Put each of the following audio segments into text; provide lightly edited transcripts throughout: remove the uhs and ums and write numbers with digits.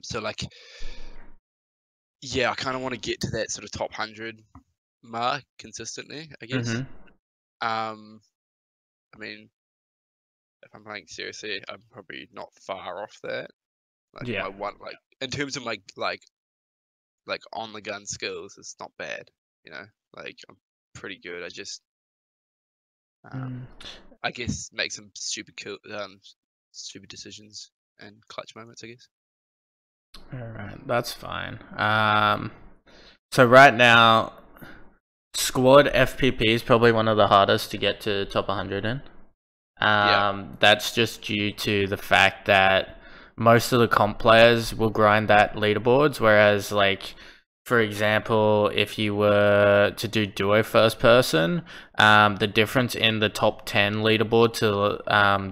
So like, yeah, I kind of want to get to that sort of top 100 mark consistently, I guess. Um, I mean, if I'm playing seriously, I'm probably not far off that. Like Yeah. my one, like in terms of my like on the gun skills, it's not bad. You know, like I'm pretty good. I just I guess make some stupid decisions and clutch moments, I guess. Alright, that's fine. So right now, squad FPP is probably one of the hardest to get to top 100 in. Yeah, That's just due to the fact that most of the comp players will grind that leaderboards, whereas like, for example, if you were to do duo first person, the difference in the top 10 leaderboard to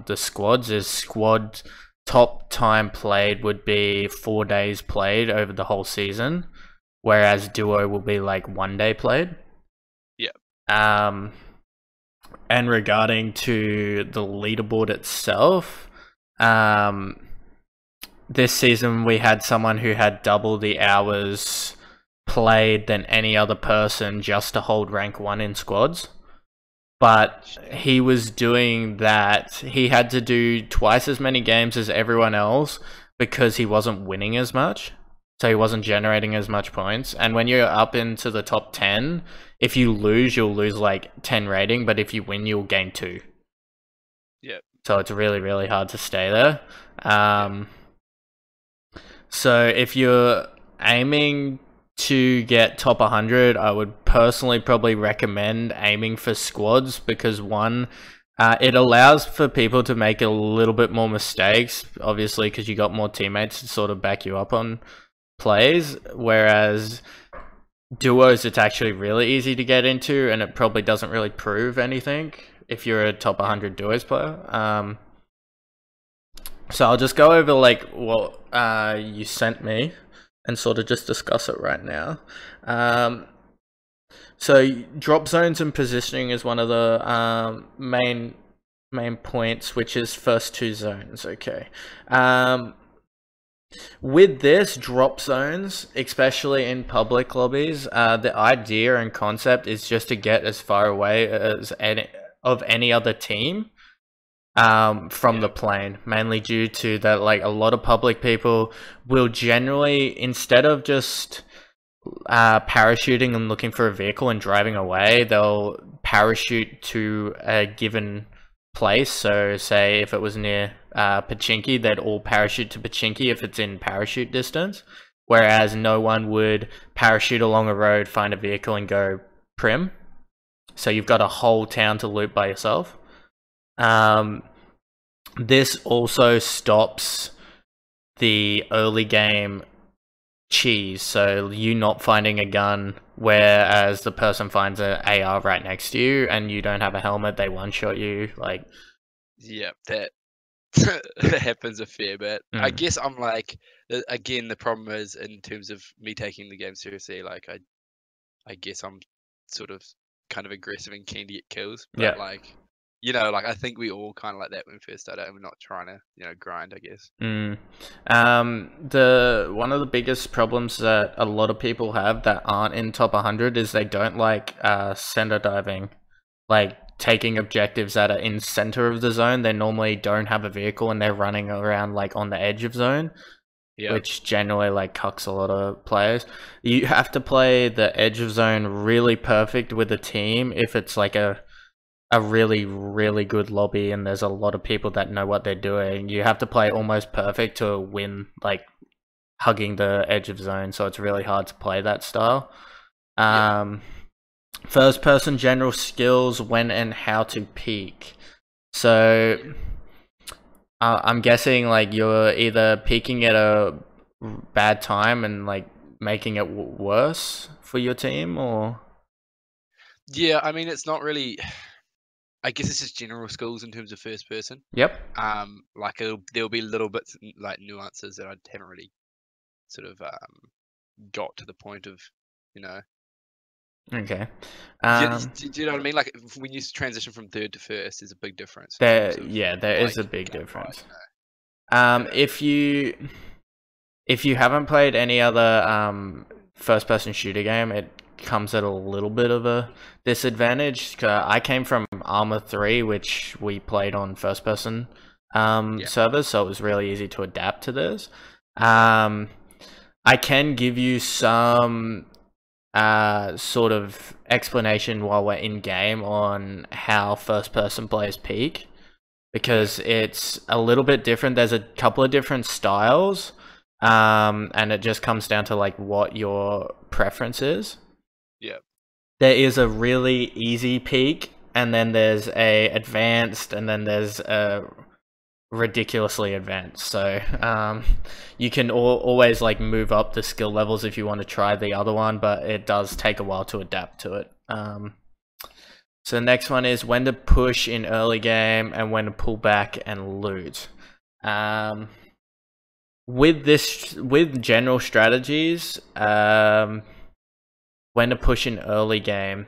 the squads is squad top time played would be 4 days played over the whole season, whereas duo will be like 1 day played. yeah, And regarding to the leaderboard itself, this season we had someone who had double the hours played than any other person just to hold rank 1 in squads. But he was doing that. He had to do twice as many games as everyone else because he wasn't winning as much. So he wasn't generating as much points. And when you're up into the top 10, if you lose, you'll lose like 10 rating. But if you win, you'll gain 2. yeah. So it's really, really hard to stay there. So if you're aiming to get top 100, I would personally probably recommend aiming for squads because one, it allows for people to make a little bit more mistakes, obviously, because you got more teammates to sort of back you up on plays, whereas duos, it's actually really easy to get into, and it probably doesn't really prove anything if you're a top 100 duos player. So I'll just go over like what you sent me and sort of just discuss it right now. So drop zones and positioning is one of the main points, which is first 2 zones. Okay. With this, drop zones, especially in public lobbies, the idea and concept is just to get as far away as any other team from the plane, mainly due to that, like, a lot of public people will generally, instead of just parachuting and looking for a vehicle and driving away, they'll parachute to a given place. So say if it was near Pachinki, they'd all parachute to Pachinki if it's in parachute distance, whereas no one would parachute along a road, find a vehicle and go prim. So you've got a whole town to loot by yourself. This also stops the early game cheese, so you not finding a gun, whereas the person finds an AR right next to you and you don't have a helmet, they one-shot you. Like, Yeah, that happens a fair bit. I mm, guess I'm like, again, the problem is in terms of me taking the game seriously. Like I guess I'm sort of kind of aggressive and keen to get kills, yeah. but like, you know, like I think we all kind of like that when we first started, and we're not trying to, you know, grind, I guess. The one of the biggest problems that a lot of people have that aren't in top 100 is they don't like center diving, like taking objectives that are in center of the zone. They normally don't have a vehicle and they're running around like on the edge of zone, Yeah, which generally like cucks a lot of players. You have to play the edge of zone really perfect with a team if it's like a really, really good lobby and there's a lot of people that know what they're doing. You have to play almost perfect to win, like hugging the edge of zone, so it's really hard to play that style. First person general skills, when and how to peek. So I'm guessing like you're either peeking at a bad time and like making it worse for your team, or yeah. I mean, it's not really. I guess it's just general skills in terms of first person. yep. Like there'll be little bits like nuances that I haven't really sort of got to the point of, you know. Okay. Do you know what I mean? Like when you transition from third to first, there's a big difference in terms There, of yeah, there is like a big gunplay, difference. you know. If you if you haven't played any other first-person shooter game, it comes at a little bit of a disadvantage. I came from Arma 3, which we played on first-person servers, so it was really easy to adapt to this. I can give you some sort of explanation while we're in game on how first-person players peak, because it's a little bit different. There's a couple of different styles, and it just comes down to like what your preference is. Yeah. There is a really easy peak, and then there's a advanced, and then there's a ridiculously advanced. So you can always like move up the skill levels if you want to try the other one, but it does take a while to adapt to it. So the next one is when to push in early game and when to pull back and loot. With general strategies, when to push in early game.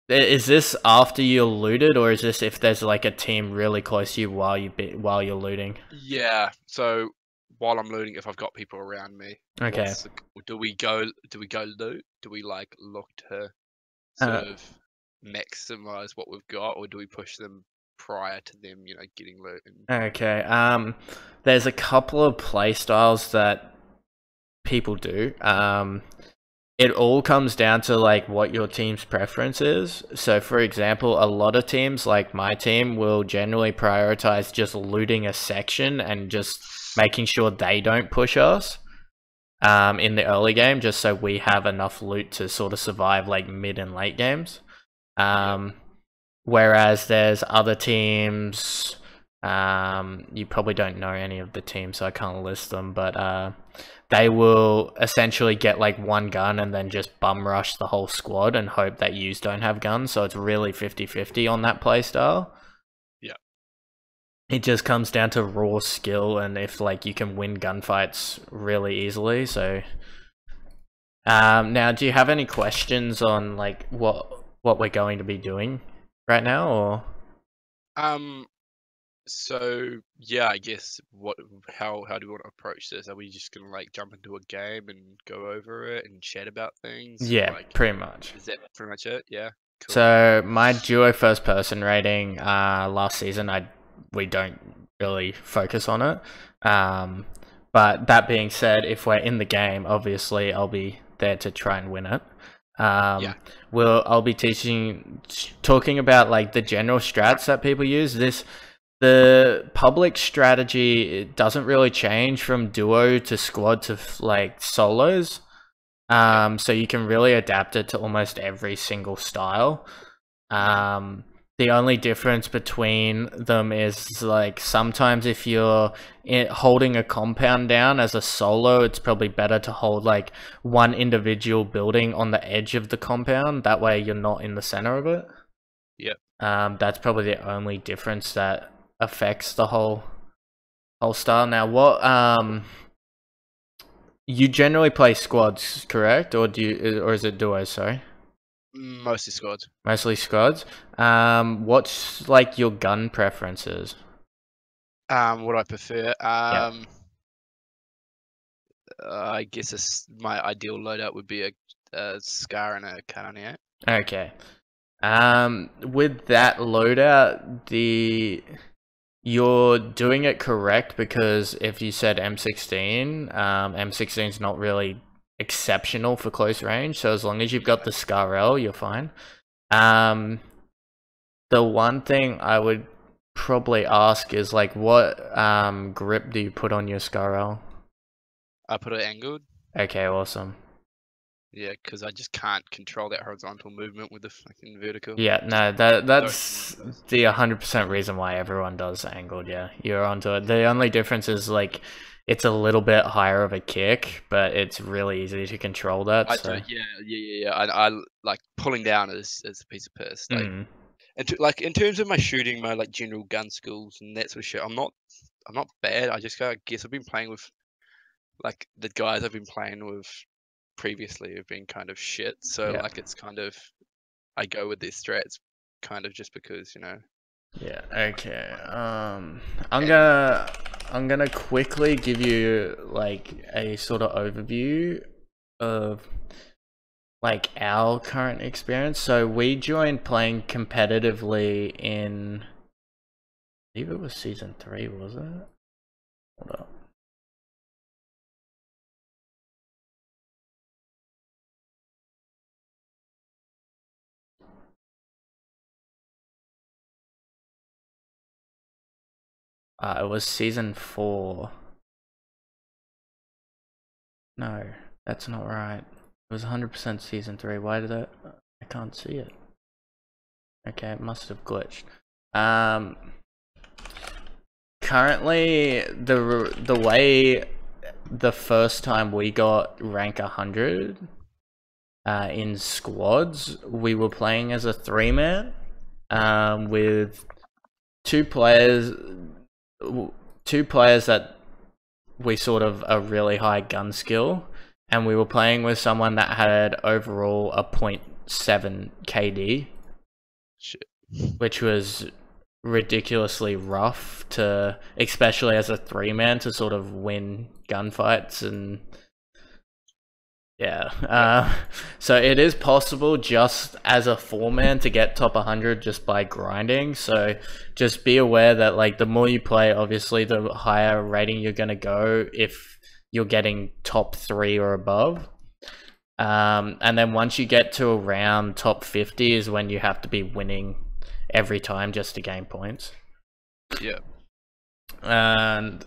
Is this after you're looted, or is this if there's like a team really close to you while you're looting? Yeah. So while I'm looting, if I've got people around me, Okay. Do we go loot? Do we like look to sort of maximize what we've got, or do we push them prior to them, getting loot? Okay. There's a couple of play styles that people do. It all comes down to like what your team's preference is. So for example, a lot of teams like my team will generally prioritize just looting a section and just making sure they don't push us in the early game, just so we have enough loot to sort of survive like mid and late games. Whereas there's other teams, you probably don't know any of the teams, so I can't list them, but they will essentially get like one gun and then just bum rush the whole squad and hope that yous don't have guns. So it's really 50-50 on that playstyle. Yeah. It just comes down to raw skill and if like you can win gunfights really easily. So now, do you have any questions on like what we're going to be doing right now, or? So yeah, I guess how do we want to approach this? Are we just gonna like jump into a game and go over it and chat about things? Yeah, Like, pretty much. is that pretty much it? Yeah. Cool. So my duo first person rating last season, we don't really focus on it. But that being said, if we're in the game, obviously I'll be there to try and win it. I'll be talking about like the general strats that people use. The public strategy, it doesn't really change from duo to squad to like solos. So you can really adapt it to almost every single style. The only difference between them is like sometimes if you're holding a compound down as a solo, it's probably better to hold like one individual building on the edge of the compound. That way you're not in the center of it. Yep. That's probably the only difference that affects the whole style. Now, what you generally play squads, correct? Or is it duos, sorry? Mostly squads. Mostly squads. What's like your gun preferences? What I prefer. I guess my ideal loadout would be a Scar and a Kar98. Okay. With that loadout, you're doing it correct, because if you said M16, M16 is not really exceptional for close range, so as long as you've got the Scar L, you're fine. The one thing I would probably ask is like what grip do you put on your Scar L? I put it angled. Okay, awesome. Yeah, because I just can't control that horizontal movement with the fucking vertical. Yeah, no, that's the 100% reason why everyone does angled. Yeah, you're onto it. The only difference is like it's a little bit higher of a kick, but it's really easy to control that. Yeah. I like pulling down is a piece of piss. Like, and in terms of my shooting, my like general gun skills and that sort of shit, I'm not bad. I guess I've been playing with like the guys I've been playing with previously have been kind of shit, so like it's kind of I go with their strats kind of just because Yeah, okay. I'm I'm gonna quickly give you like a sort of overview of like our current experience. So we joined playing competitively in, I believe it was season 3, was it? Hold up. It was season 4. No, that's not right. It was 100% season 3. Why did I can't see it. Okay, it must have glitched. Currently, the way the first time we got rank 100 in squads, we were playing as a 3-man with two players that we sort of a really high gun skill, and we were playing with someone that had overall a 0.7 KD. Shit. Which was ridiculously rough to, especially as a 3-man, to sort of win gunfights. And yeah, so it is possible just as a 4-man to get top 100 just by grinding. So just be aware that like the more you play, obviously the higher rating you're gonna go if you're getting top 3 or above. And then once you get to around top 50 is when you have to be winning every time just to gain points. Yeah. And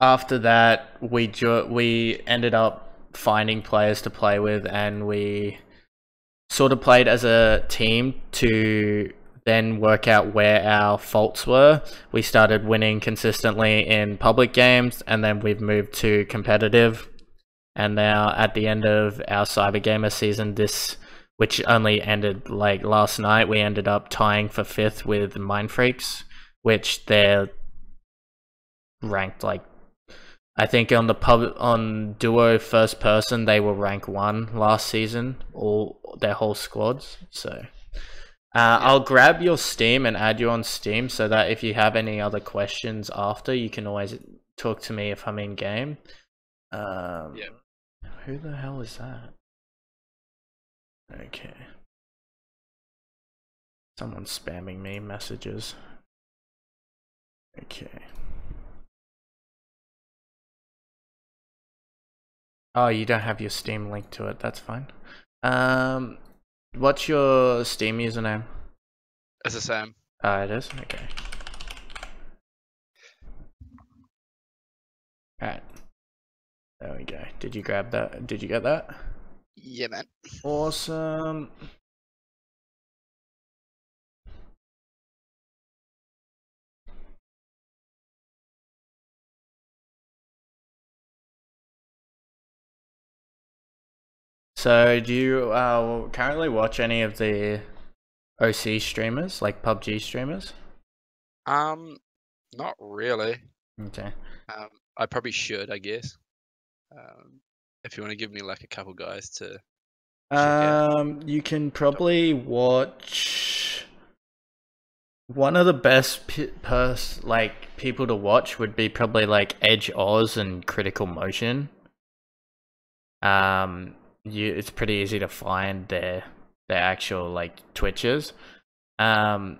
after that, we ended up finding players to play with, and we sort of played as a team to then work out where our faults were. We started winning consistently in public games, and then we've moved to competitive. And now at the end of our Cybergamer season, which only ended like last night, we ended up tying for 5th with Mindfreaks, which they're ranked like, I think on duo first person they were rank 1 last season, all their whole squads. So I'll grab your Steam and add you on Steam so that if you have any other questions after, you can always talk to me if I'm in game. Yeah. Who the hell is that? Okay. Someone's spamming me messages. Okay. Oh, you don't have your Steam link to it. That's fine. What's your Steam username? It's the same. It is? Okay. Alright. There we go. Did you grab that? Did you get that? Yeah, man. Awesome. So, do you currently watch any of the OC streamers, like PUBG streamers? Not really. Okay. I probably should, I guess. If you want to give me like a couple guys to check out. You can probably watch. One of the best people to watch would be probably like Edge Oz and Critical Motion. It's pretty easy to find their actual like Twitches. And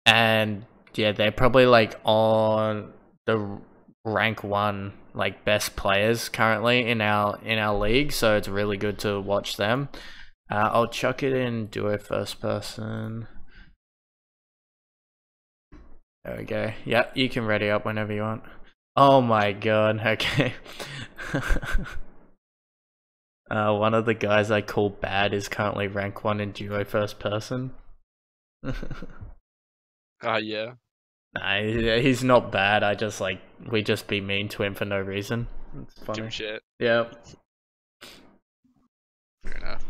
yeah, they're probably like on the rank 1 like best players currently in our league, so it's really good to watch them. I'll chuck it in duo first person. There we go. Yep, you can ready up whenever you want. Oh my god, okay. One of the guys I call bad is currently rank 1 in duo first person. Yeah. Nah, he's not bad. We just be mean to him for no reason. It's funny. Give shit. Yeah. Fair enough.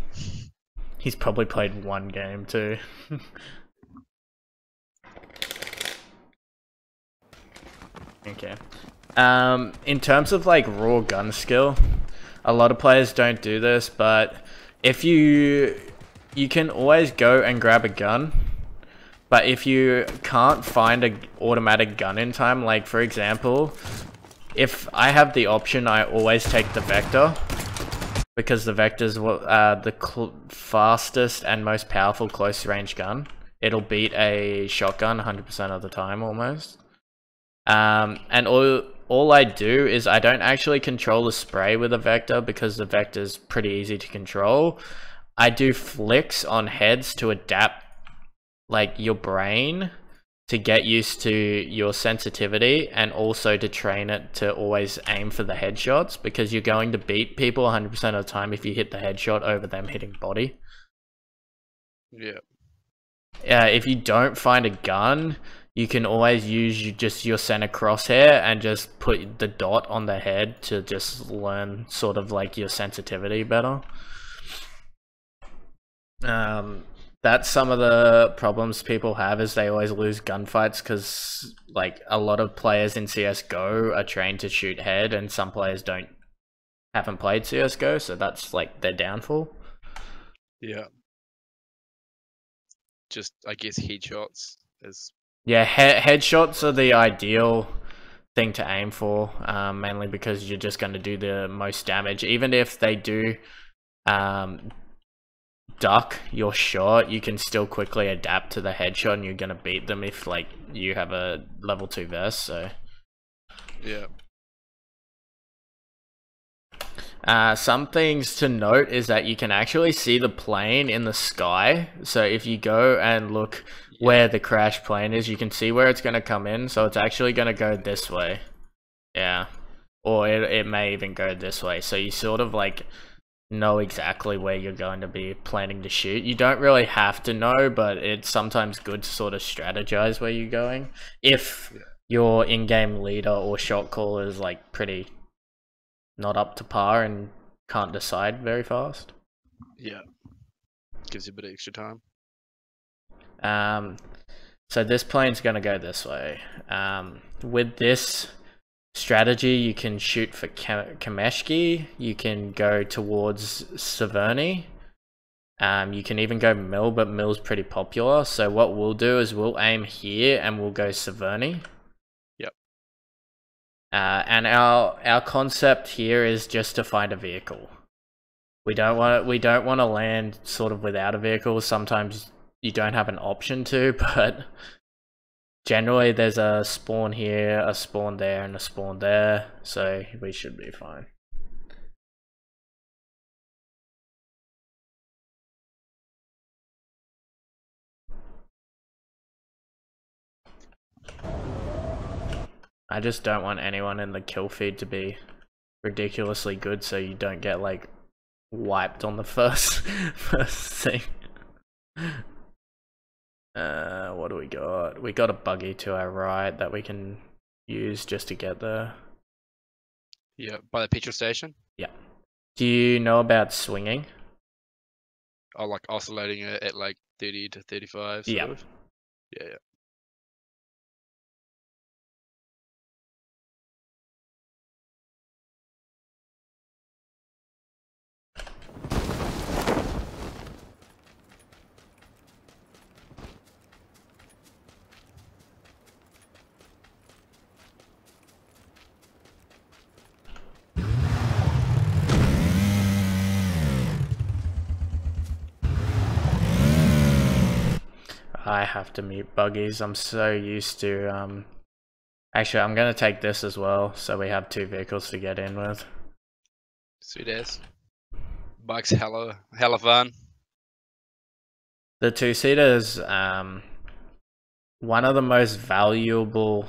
He's probably played 1 game too. Okay. In terms of like raw gun skill, a lot of players don't do this, but if you can always go and grab a gun But if you can't find an automatic gun in time, like for example, if I have the option, I always take the Vector. Because the Vector's the fastest and most powerful close range gun. It'll beat a shotgun 100% of the time almost. And all I do is I don't actually control the spray with a Vector because the Vector's pretty easy to control. I do flicks on heads to adapt like your brain to get used to your sensitivity, and also to train it to always aim for the headshots, because you're going to beat people 100% of the time if you hit the headshot over them hitting body. Yeah. If you don't find a gun, you can always use just your center crosshair and just put the dot on the head to just learn sort of like your sensitivity better. That's some of the problems people have, is they always lose gunfights because like a lot of players in CSGO are trained to shoot head, and some players haven't played CSGO, so that's like their downfall. Yeah. Just, I guess, headshots is... Yeah, headshots are the ideal thing to aim for, mainly because you're just going to do the most damage. Even if they do duck your shot, you can still quickly adapt to the headshot, and you're going to beat them if like you have a level 2 vest. So yeah. Some things to note is that you can actually see the plane in the sky. So if you go and look where the crash plane is, you can see where it's going to come in. So it's actually going to go this way. Yeah. Or it may even go this way. So you sort of like know exactly where you're going to be planning to shoot. You don't really have to know, but it's sometimes good to sort of strategize where you're going. If your in-game leader or shot caller is like pretty not up to par and can't decide very fast. Yeah. Gives you a bit of extra time. So this plane's going to go this way. With this strategy, you can shoot for Kameshki, you can go towards Severny, you can even go Mill, but Mill's pretty popular. So what we'll do is we'll aim here and we'll go Severny. Yep. And our concept here is just to find a vehicle. We don't want to land sort of without a vehicle. Sometimes you don't have an option to, but generally there's a spawn here, a spawn there, and a spawn there, so we should be fine. I just don't want anyone in the kill feed to be ridiculously good, so you don't get like wiped on the first thing. What do we got? We got a buggy to our right that we can use just to get there. Yeah, by the petrol station? Yeah. Do you know about swinging? Oh, like oscillating it at like 30 to 35 sort of? Yeah. I have to mute buggies. I'm so used to actually I'm gonna take this as well, so we have 2 vehicles to get in with. Sweet ass. Bike's hella fun. The 2-seater is one of the most valuable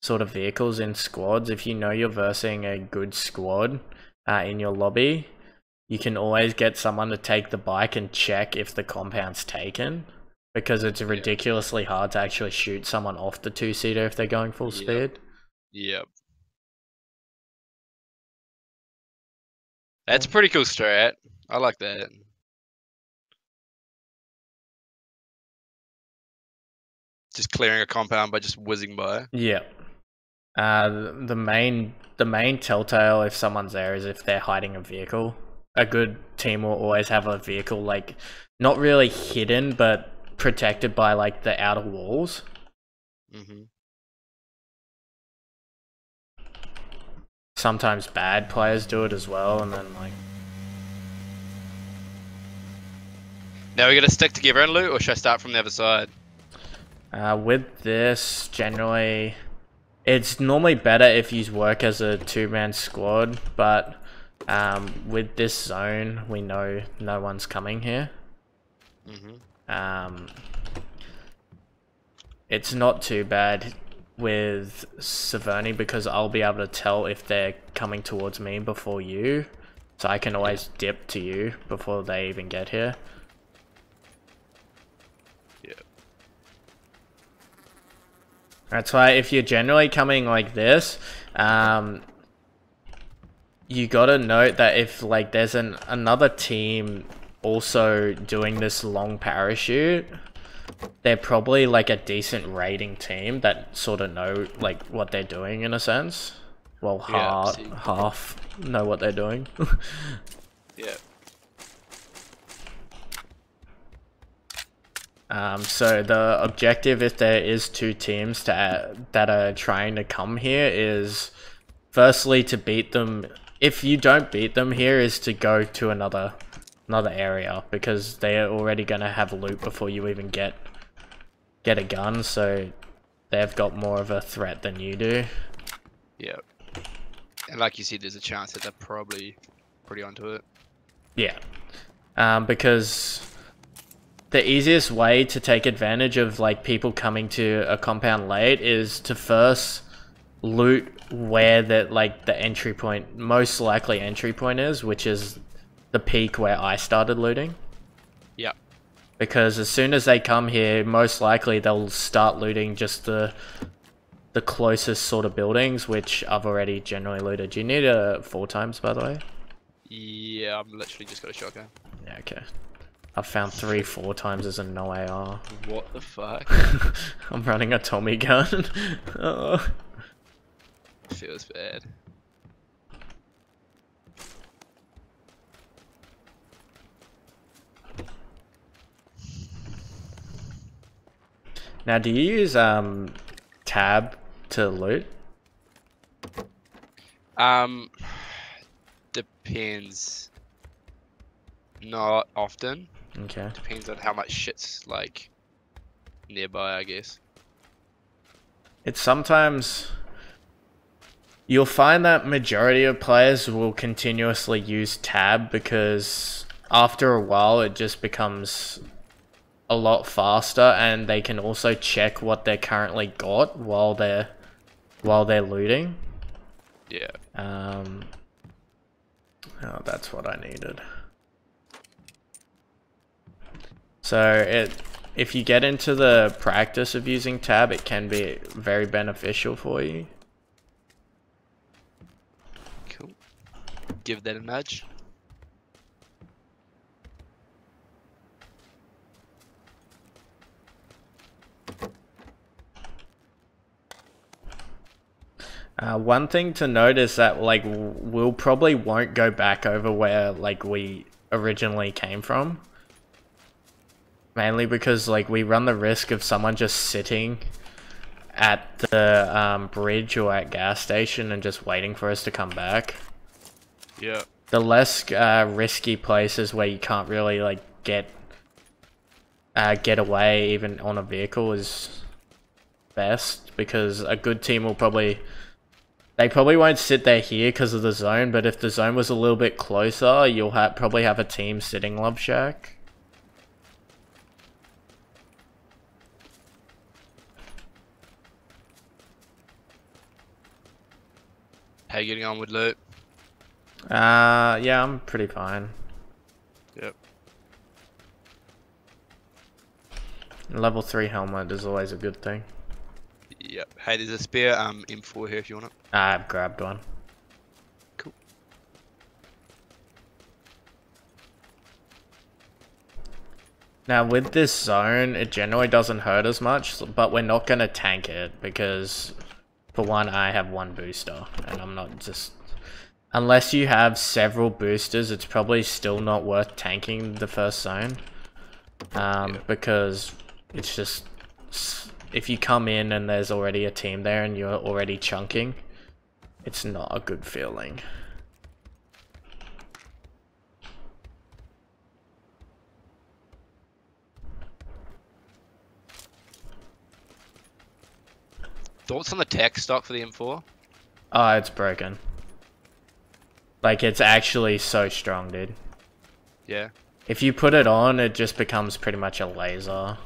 sort of vehicles in squads. If you know you're versing a good squad in your lobby, you can always get someone to take the bike and check if the compound's taken, because it's ridiculously hard to actually shoot someone off the 2-seater if they're going full speed. Yep. That's a pretty cool strat. I like that. Just clearing a compound by just whizzing by. Yeah. The main telltale if someone's there is if they're hiding a vehicle. A good team will always have a vehicle, like not really hidden, but protected by like the outer walls. Sometimes bad players do it as well, and then like. Now we gotta stick together and loot, or should I start from the other side? With this, generally, it's normally better if you work as a 2-man squad, but with this zone, we know no one's coming here. It's not too bad with Severny because I'll be able to tell if they're coming towards me before you, so I can always dip to you before they even get here. That's why if you're generally coming like this, you gotta note that if like there's another team also doing this long parachute, they're probably like a decent raiding team that sort of know like what they're doing in a sense. Well, half know what they're doing. Yeah. So the objective, if there is 2 teams that are trying to come here, is firstly to beat them. If you don't beat them here, is to go to another area, because they are already gonna have loot before you even get a gun. So they've got more of a threat than you do. Yeah. And like you said, there's a chance that they're probably pretty onto it. Yeah. Because the easiest way to take advantage of like people coming to a compound late is to first loot where the entry point, most likely entry point is, which is the peak where I started looting. Yeah. Because as soon as they come here, most likely they'll start looting just the closest sort of buildings, which I've already generally looted. Do you need a 4 times, by the way? Yeah, I've literally just got a shotgun. Yeah, okay. I've found 3 4 times as a no AR. What the fuck? I'm running a Tommy gun. Oh. Feels bad. Now, do you use tab to loot? Depends. Not often. Okay. Depends on how much shit's like nearby, I guess. It's sometimes you'll find that majority of players will continuously use tab because after a while it just becomes a lot faster, and they can also check what they currently got while they're looting. Yeah. Oh, that's what I needed. So if you get into the practice of using tab, it can be very beneficial for you. Cool. Give that a nudge. One thing to note is that like we'll probably won't go back over where like we originally came from. Mainly because like we run the risk of someone just sitting at the bridge or at gas station and just waiting for us to come back. Yeah. The less risky places where you can't really like get away even on a vehicle is best, because a good team will probably won't sit there here because of the zone, but if the zone was a little bit closer, you'll probably have a team sitting Love Shack. How you getting on with loot? Yeah, I'm pretty fine. Yep. Level 3 helmet is always a good thing. Yep. Hey, there's a spare M4 here if you want it. I've grabbed one. Cool. Now with this zone, it generally doesn't hurt as much, but we're not going to tank it because, for one, I have 1 booster, and I'm not just... Unless you have several boosters, it's probably still not worth tanking the first zone. Yeah. Because It's just, if you come in and there's already a team there and you're already chunking, it's not a good feeling. Thoughts on the tech stock for the M4? Oh, it's broken. Like, it's actually so strong, dude. Yeah. If you put it on, it just becomes pretty much a laser.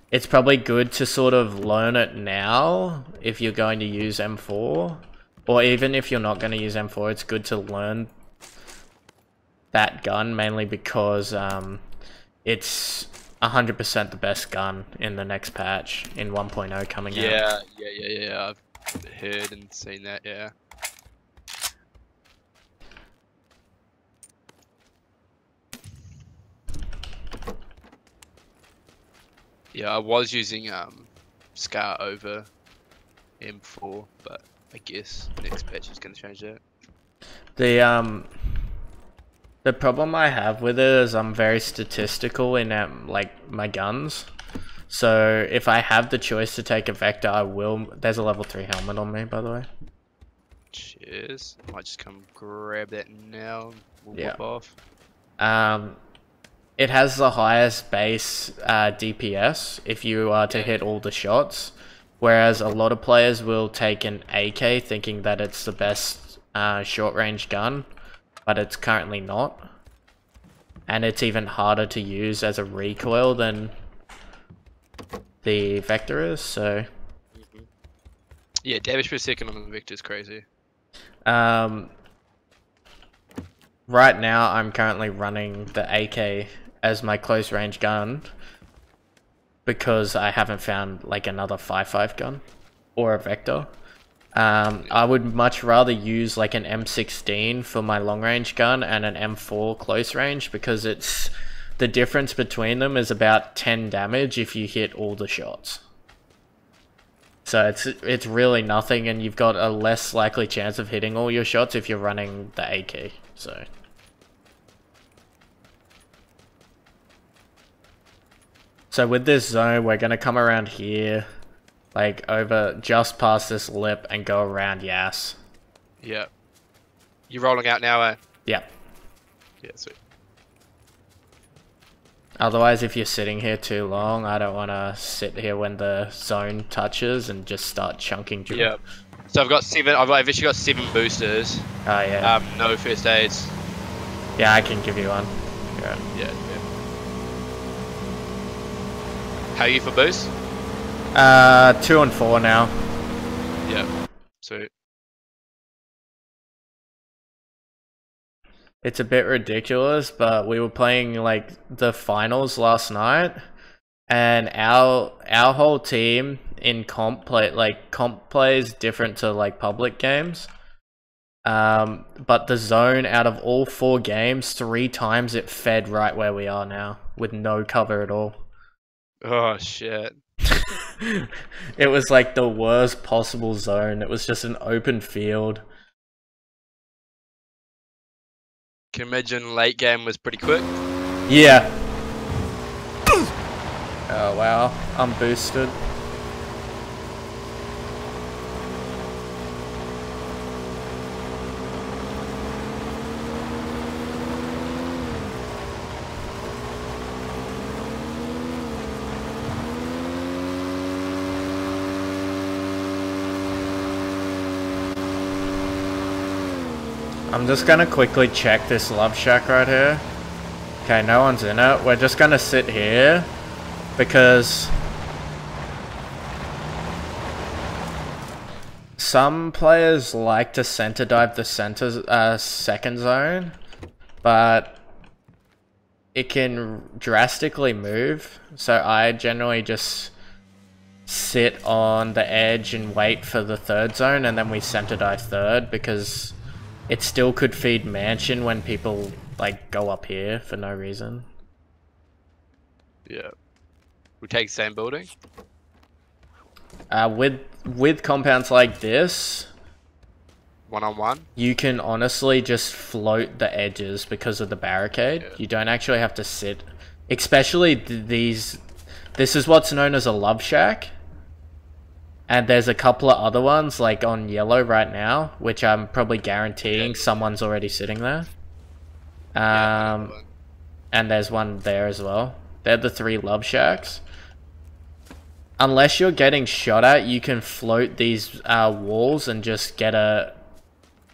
It's probably good to sort of learn it now if you're going to use M4. Or even if you're not going to use M4, it's good to learn that gun, mainly because it's 100% the best gun in the next patch in 1.0 coming out. Yeah. I've heard and seen that, yeah. Yeah, I was using Scar over M4, but I guess next patch is going to change that. The problem I have with it is I'm very statistical in like my guns. So if I have the choice to take a Vector, I will. There's a level 3 helmet on me, by the way. Cheers. I might just come grab that now. We'll whoop off. It has the highest base DPS if you are to hit all the shots, whereas a lot of players will take an AK thinking that it's the best short range gun, but it's currently not. And it's even harder to use as a recoil than the Vector is, so... Yeah, damage per second on the Vector is crazy. Right now, I'm currently running the AK as my close range gun because I haven't found like another 5.5 gun or a Vector. I would much rather use like an M16 for my long range gun and an M4 close range because it's the difference between them is about 10 damage if you hit all the shots. So it's really nothing, and you've got a less likely chance of hitting all your shots if you're running the AK. So with this zone, we're gonna come around here, like over just past this lip, and go around Yas. Yeah. You rolling out now, eh? Yeah. Yeah, sweet. Otherwise, if you're sitting here too long, I don't want to sit here when the zone touches and just start chunking through. Yeah. So I've actually got 7 boosters. Oh yeah. No first aids. Yeah, I can give you one. Yeah. How are you for boost? 2 and 4 now. Yeah. Sweet. It's a bit ridiculous, but we were playing like the finals last night, and our whole team in comp play is different to like public games. But the zone out of all 4 games, 3 times it fed right where we are now with no cover at all. Oh shit. It was like the worst possible zone. It was just an open field. Can you imagine late game was pretty quick? Yeah. Oh wow, I'm boosted. I'm just gonna quickly check this love shack right here. Okay, no one's in it. We're just gonna sit here because some players like to center dive the second zone, but it can drastically move. So I generally just sit on the edge and wait for the third zone, and then we center dive third because it still could feed mansion when people like go up here for no reason. Yeah. We take the same building? With compounds like this, 1-on-1, you can honestly just float the edges because of the barricade. Yeah. You don't actually have to sit especially these. This is what's known as a love shack. And there's a couple of other ones, like on yellow right now, which I'm probably guaranteeing someone's already sitting there. And there's one there as well. They're the 3 love shacks. Unless you're getting shot at, you can float these walls and just get a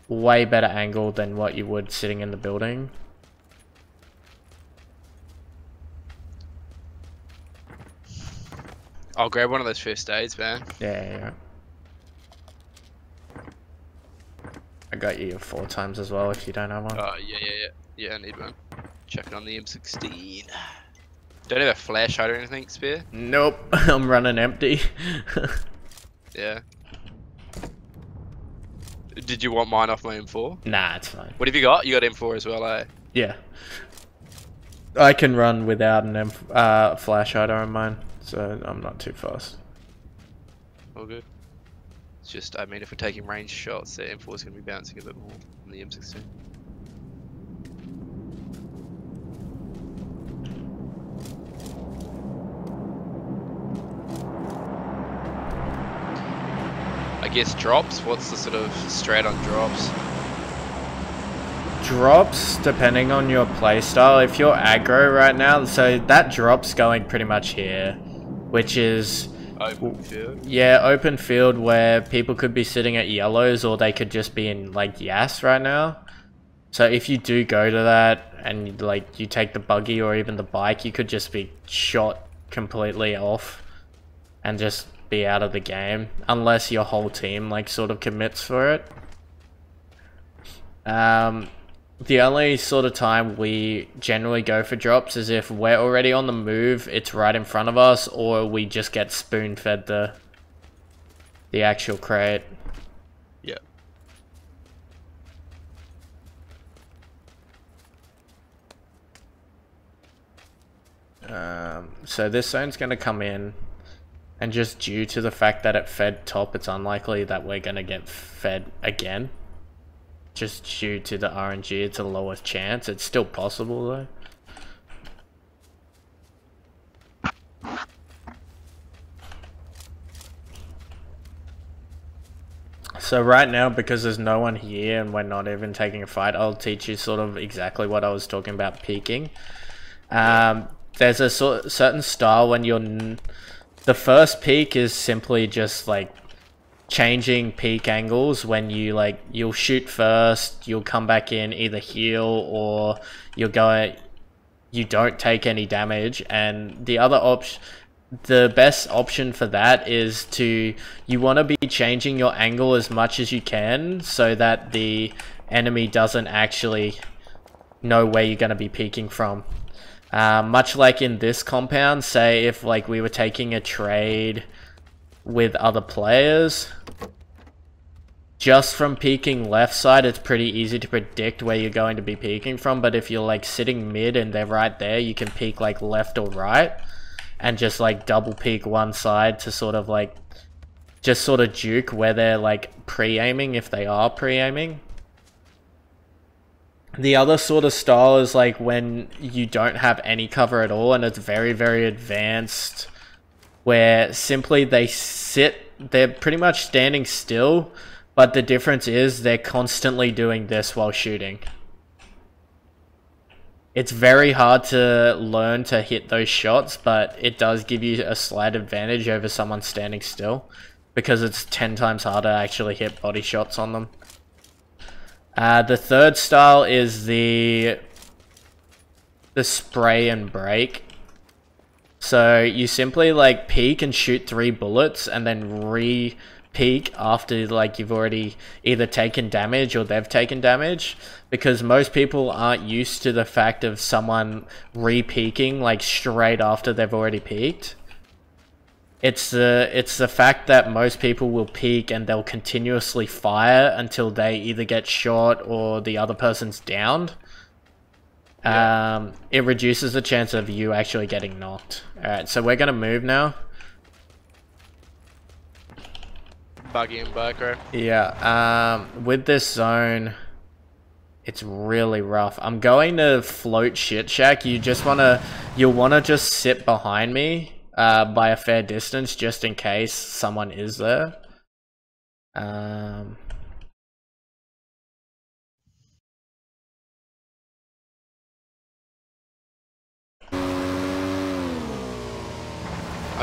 way better angle than what you would sitting in the building. I'll grab one of those first aids, man. Yeah. I got you 4 times as well if you don't have one. Oh, yeah, I need one. Check it on the M16. Don't have a flashlight or anything, spare? Nope, I'm running empty. Yeah. Did you want mine off my M4? Nah, it's fine. What have you got? You got M4 as well, eh? Yeah. I can run without an flash hider on mine, so I'm not too fast. All good. It's just, I mean, if we're taking range shots, the M4 is going to be bouncing a bit more than the M16. I guess drops? What's the sort of strat on drops? Drops, depending on your playstyle. If you're aggro right now, so that drop's going pretty much here, which is open field. Yeah, open field where people could be sitting at yellows or they could just be in like Yas right now. So if you do go to that and like you take the buggy or even the bike, you could just be shot completely off and just be out of the game unless your whole team like sort of commits for it. The only sort of time we generally go for drops is if we're already on the move, it's right in front of us, or we just get spoon-fed the actual crate. Yeah. So this zone's going to come in, and just due to the fact that it fed top, it's unlikely that we're going to get fed again. Just due to the RNG, it's a lower chance. It's still possible though. So right now, because there's no one here and we're not even taking a fight, I'll teach you sort of exactly what I was talking about peeking. There's a certain style when you're... The first peek is simply just like changing peak angles when you like you'll shoot first, you'll come back in, either heal or you don't take any damage. And the other option, the best option for that is you want to be changing your angle as much as you can so that the enemy doesn't actually know where you're going to be peeking from. Much like in this compound, say if like we were taking a trade with other players, just from peeking left side, it's pretty easy to predict where you're going to be peeking from. But if you're like sitting mid and they're right there, you can peek like left or right and just like double peek one side to sort of like just sort of juke where they're like pre-aiming, if they are pre-aiming. The other sort of style is like when you don't have any cover at all and it's very, very advanced, where simply they're pretty much standing still, but the difference is they're constantly doing this while shooting. It's very hard to learn to hit those shots, but it does give you a slight advantage over someone standing still, because it's 10 times harder to actually hit body shots on them. The third style is the spray and break. So you simply like peek and shoot 3 bullets and then re-peek after like you've already either taken damage or they've taken damage, because most people aren't used to the fact of someone re-peeking like straight after they've already peeked. It's the fact that most people will peek and they'll continuously fire until they either get shot or the other person's downed. Yeah. It reduces the chance of you actually getting knocked. Alright, so we're gonna move now. Buggy and bike, right? Yeah, with this zone, It's really rough. I'm going to float shit shack. You'll wanna just sit behind me by a fair distance just in case someone is there. I'm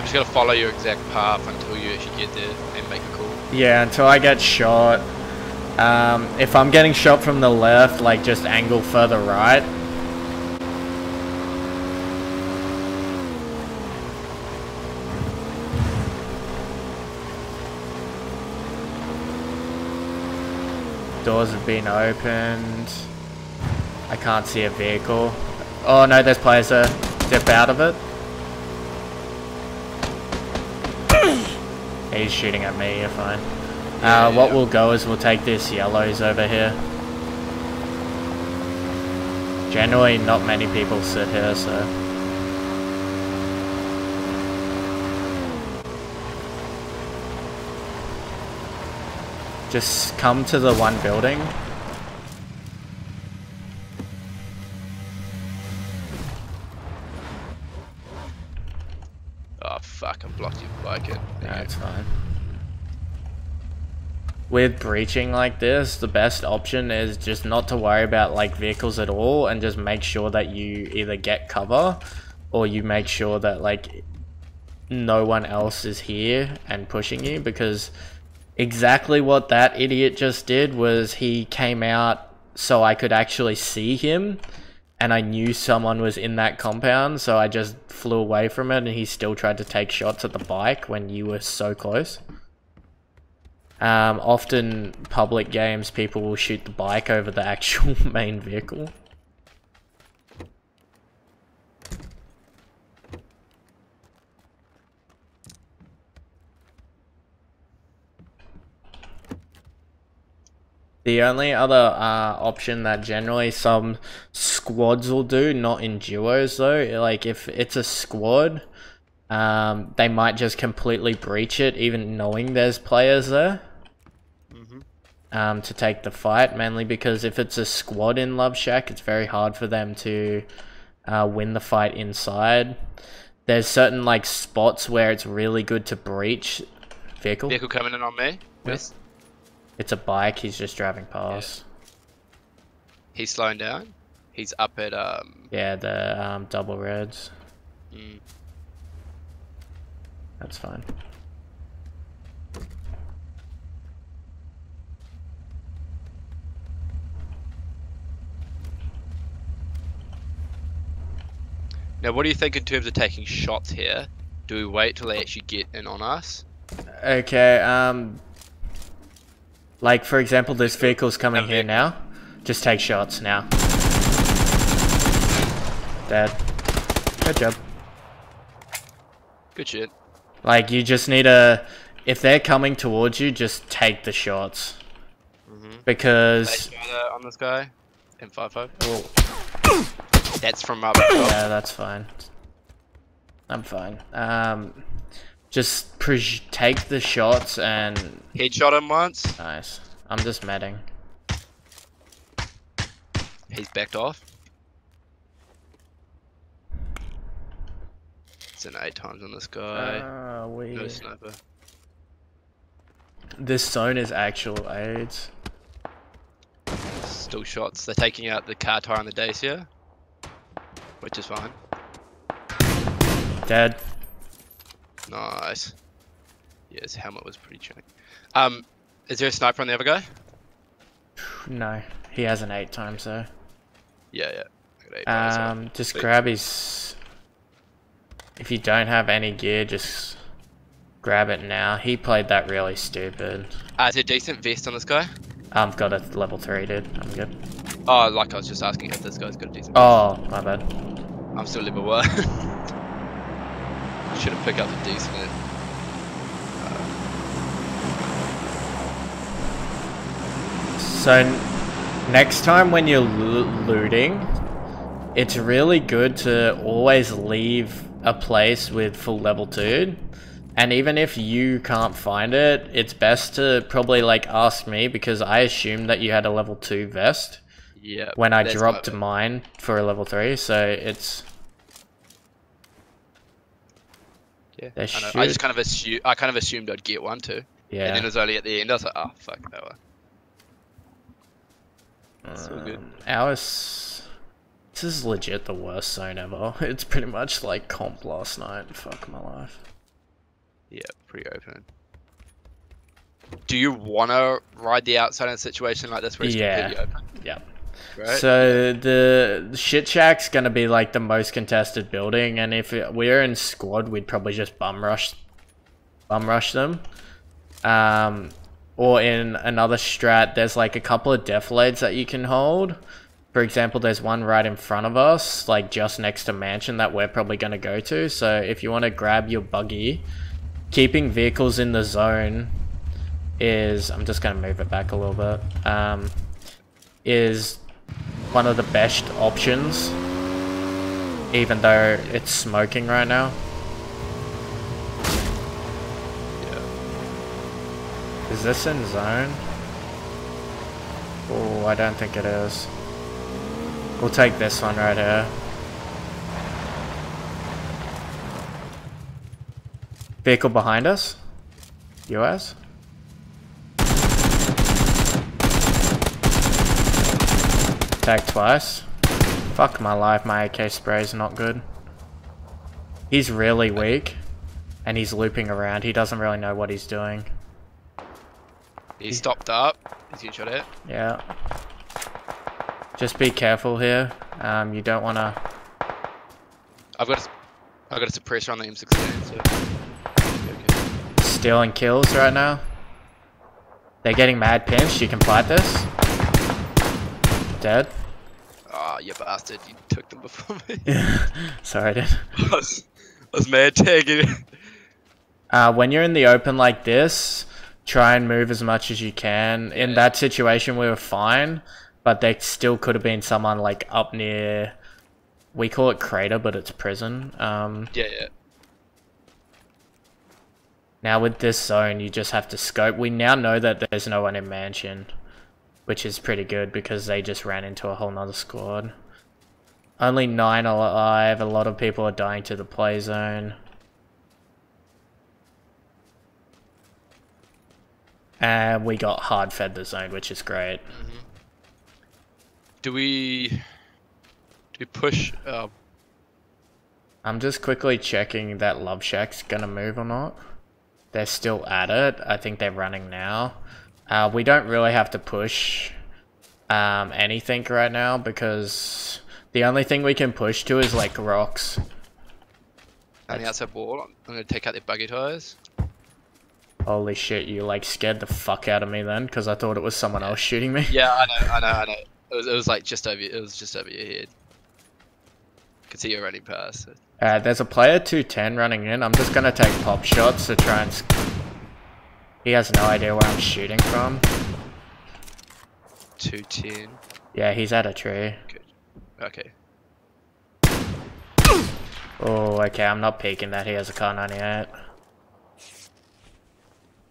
just gonna follow your exact path until you actually get there and make a call. Yeah, until I get shot. If I'm getting shot from the left, like just angle further right. Doors have been opened. I can't see a vehicle. Oh no, there's players there. Step out of it. He's shooting at me, you're fine. What we'll go is we'll take this yellows over here. Generally, not many people sit here, so... Just come to the one building. Oh fuck, I blocked your bike in. That's fine. With breaching like this, the best option is just not to worry about like vehicles at all and just make sure that you either get cover or you make sure that like no one else is here and pushing you, because exactly what that idiot just did was he came out so I could actually see him and I knew someone was in that compound, so I just flew away from it and he still tried to take shots at the bike when you were so close. Often public games, people will shoot the bike over the actual main vehicle. The only other option that generally some squads will do, not in duos though, like if it's a squad, they might just completely breach it even knowing there's players there. To take the fight, mainly because if it's a squad in Love Shack, it's very hard for them to win the fight inside. There's certain like spots where it's really good to breach vehicle. Vehicle coming in on me. Yes. It's a bike, he's just driving past. Yeah. He's slowing down. He's up at yeah, the double reds. That's fine. Now, what do you think in terms of taking shots here? Do we wait till they actually get in on us? Okay, like for example, this vehicle's coming here now. Just take shots now. Dead. Good job. Good shit. Like, you just need to... If they're coming towards you, just take the shots. Because... on this guy. M55. Oh. That's from up top. Yeah, that's fine. I'm fine. Just take the shots and... Headshot him once. Nice. I'm just medding. He's backed off. It's an 8 times on this guy. No sniper. This zone is actual AIDS. Still shots. They're taking out the car tire on the Dacia, which is fine. Dead. Nice. Yeah, his helmet was pretty chunky. Is there a sniper on the other guy? No, he has an 8 times though. Yeah. I got 8 just grab his... If you don't have any gear, just grab it now. He played that really stupid. Is there a decent vest on this guy? I've got a level 3, dude. I'm good. Oh, like I was just asking if this guy's got a decent vest. Oh, my bad. I'm still level 1. Should have picked up the decent. So, next time when you're looting, it's really good to always leave a place with full level 2. And even if you can't find it, it's best to probably like ask me, because I assumed that you had a level 2 vest. Yeah. when I dropped mine for a level 3, so it's... Yeah, I know. I just kind of assumed I'd get one too. Yeah. And then it was only at the end I was like, oh fuck that one. It's all good. Ours... This is legit the worst zone ever. It's pretty much like comp last night. Fuck my life. Yeah, pretty open. Do you want to ride the outside in a situation like this where it's completely open? Yeah. Right? So the shit shack's gonna be like the most contested building, and if we're in squad, we'd probably just bum rush them. Or in another strat, there's like a couple of defilades that you can hold. For example, there's one right in front of us, like just next to mansion, that we're probably gonna go to. So if you want to grab your buggy, keeping vehicles in the zone is, I'm just gonna move it back a little bit, is one of the best options, even though it's smoking right now. Yeah. Is this in zone? Oh, I don't think it is. We'll take this one right here. Vehicle behind us? US? Tag twice. Fuck my life, my AK spray is not good. He's really weak, and he's looping around. He doesn't really know what he's doing. He stopped up. He's getting shot at. Yeah. Just be careful here. You don't want to... I've got a suppressor on the M16, so... Okay. Stealing kills right now. They're getting mad pinched. You can fight this. Dead. Ah, you bastard. You took them before me. Sorry, dude. I was mad tagging. When you're in the open like this, try and move as much as you can. In that situation, we were fine, but there still could have been someone like up near... We call it crater, but it's prison. Yeah. Now with this zone, you just have to scope. We now know that there's no one in mansion, which is pretty good because they just ran into a whole nother squad. Only 9 alive. A lot of people are dying to the play zone. And we got hard fed the zone, which is great. Mm-hmm. Do we push? I'm just quickly checking that Love Shack's gonna move or not. They're still at it. I think they're running now. We don't really have to push anything right now because the only thing we can push to is like rocks. On the outside wall, I'm gonna take out their buggy tires. Holy shit, you like scared the fuck out of me then, because I thought it was someone else shooting me. Yeah, I know. It was like just over. It was just over your head. Could see you running past. There's a player 210 running in. I'm just gonna take pop shots to try and... He has no idea where I'm shooting from. 210. Yeah, he's at a tree. Good. Okay. Oh, okay, I'm not peeking that. He has a car 98.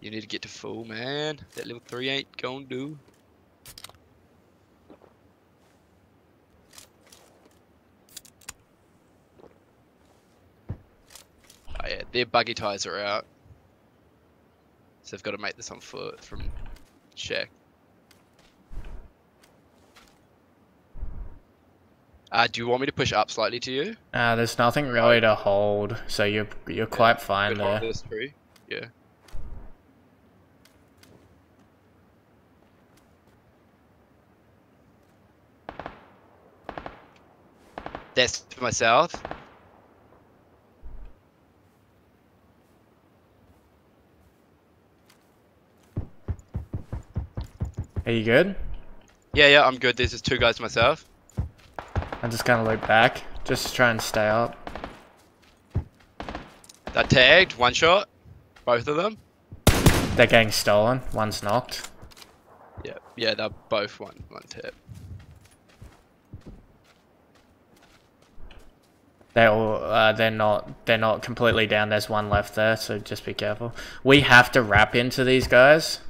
You need to get to full, man. That level 3 ain't gonna do. Oh yeah, their buggy tires are out. So they've got to make this on foot from Shack. Do you want me to push up slightly to you? There's nothing really to hold, so you're quite fine there. This tree. Yeah. That's to my south. Are you good? Yeah, I'm good. There's just 2 guys to myself. I'm just gonna loop back, just to try and stay up. They're tagged, 1 shot. Both of them. They're getting stolen. One's knocked. Yeah, they're both one tap. They're not completely down. There's one left there, so just be careful. We have to wrap into these guys.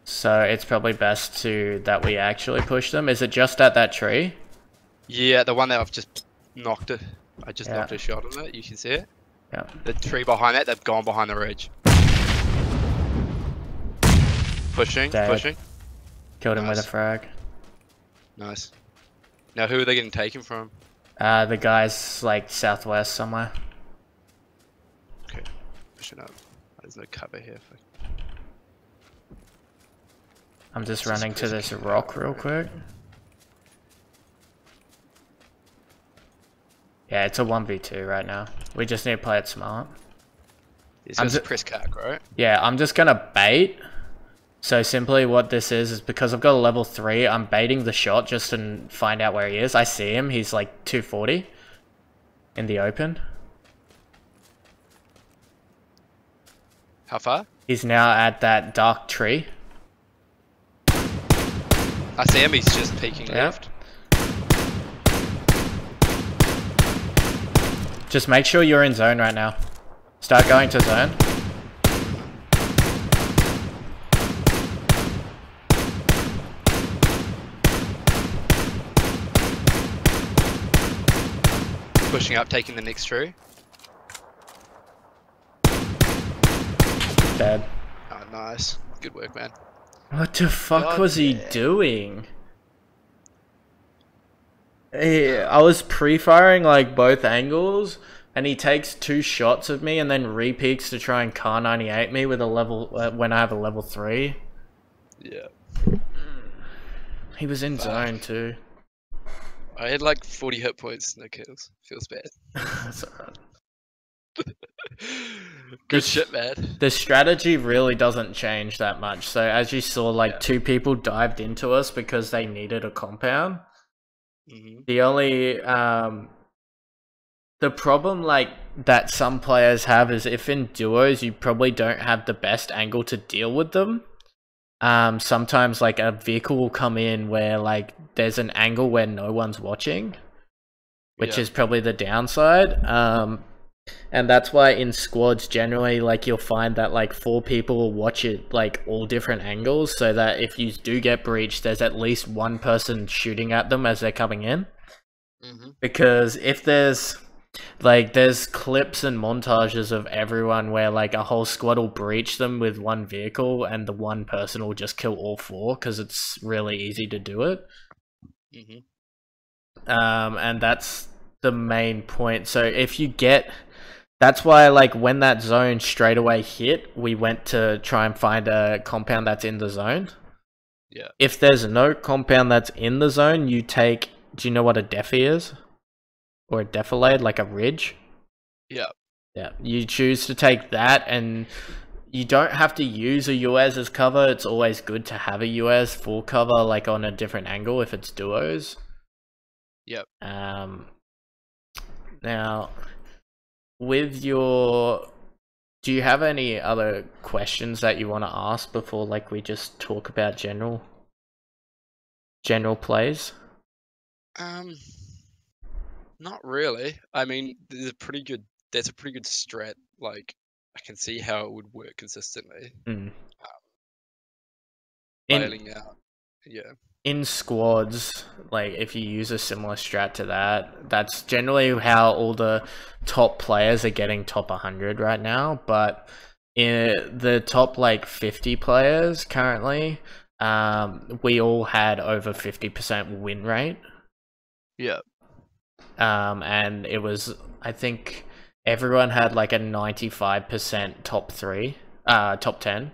So it's probably best that we actually push them. Is it just at that tree? Yeah, the one that I've just knocked it. I just Yeah. knocked a shot on it. You can see it. Yeah. The tree behind that, they've gone behind the ridge. Pushing, Dead. pushing. Killed him with a Nice. frag. Nice. Now who are they getting taken from? The guy's like southwest somewhere. Okay, pushing up. There's no cover here. I'm just This is running to crazy. this rock real quick. Yeah, it's a 1v2 right now. We just need to play it smart. It's just a press cack, right? Yeah, I'm just gonna bait. So simply what this is because I've got a level 3, I'm baiting the shot just to find out where he is. I see him, he's like 240 in the open. How far? He's now at that dark tree. I see him, he's just peeking left. Just make sure you're in zone right now. Start going to zone. Pushing up, taking the next tree. Dead. Oh, nice. Good work, man. What the fuck was he doing? I was pre-firing like both angles, and he takes 2 shots of me and then re-peeks to try and Car 98 me with a level when I have a level 3. Yeah. He was in zone too. I had like 40 hit points, no kills. Feels bad. That's alright. Good shit, man. The strategy really doesn't change that much. So as you saw, like 2 people dived into us because they needed a compound. The only the problem like that some players have is if in duos you probably don't have the best angle to deal with them. Sometimes like a vehicle will come in where like there's an angle where no one's watching, which is probably the downside. And that's why in squads generally like you'll find that like 4 people will watch it like all different angles, so that if you do get breached there's at least 1 person shooting at them as they're coming in. Because if there's clips and montages of everyone where like a whole squad will breach them with 1 vehicle and the 1 person will just kill all 4 because it's really easy to do it. And that's the main point. So if you get, that's why like when that zone straight away hit, we went to try and find a compound that's in the zone. Yeah. If there's no compound that's in the zone, you take, do you know what a defi is? Or a defilade, like a ridge? Yeah. Yeah. You choose to take that, and you don't have to use a US as cover. It's always good to have a US full cover, like on a different angle if it's duos. Yep. Now, with your, do you have any other questions that you want to ask before like we just talk about general plays? Not really. I mean, there's a pretty good strat. Like, I can see how it would work consistently. Bailing out. Yeah. In squads, like if you use a similar strat to that, that's generally how all the top players are getting top 100 right now. But in the top like 50 players currently, we all had over 50% win rate. Yeah. And it was, I think everyone had like a 95% top 10.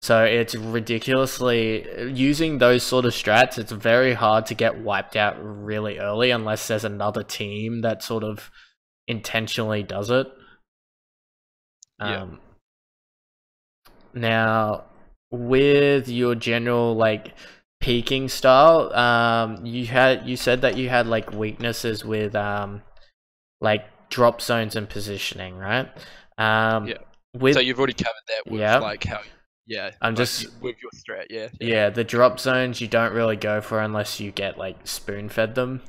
So it's ridiculously, using those sort of strats, it's very hard to get wiped out really early unless there's another team that sort of intentionally does it. Now, with your general like peaking style, you said that you had like weaknesses with like drop zones and positioning, right? So you've already covered that with like how. Yeah, I'm like just with your strat, yeah, the drop zones you don't really go for unless you get like spoon fed them,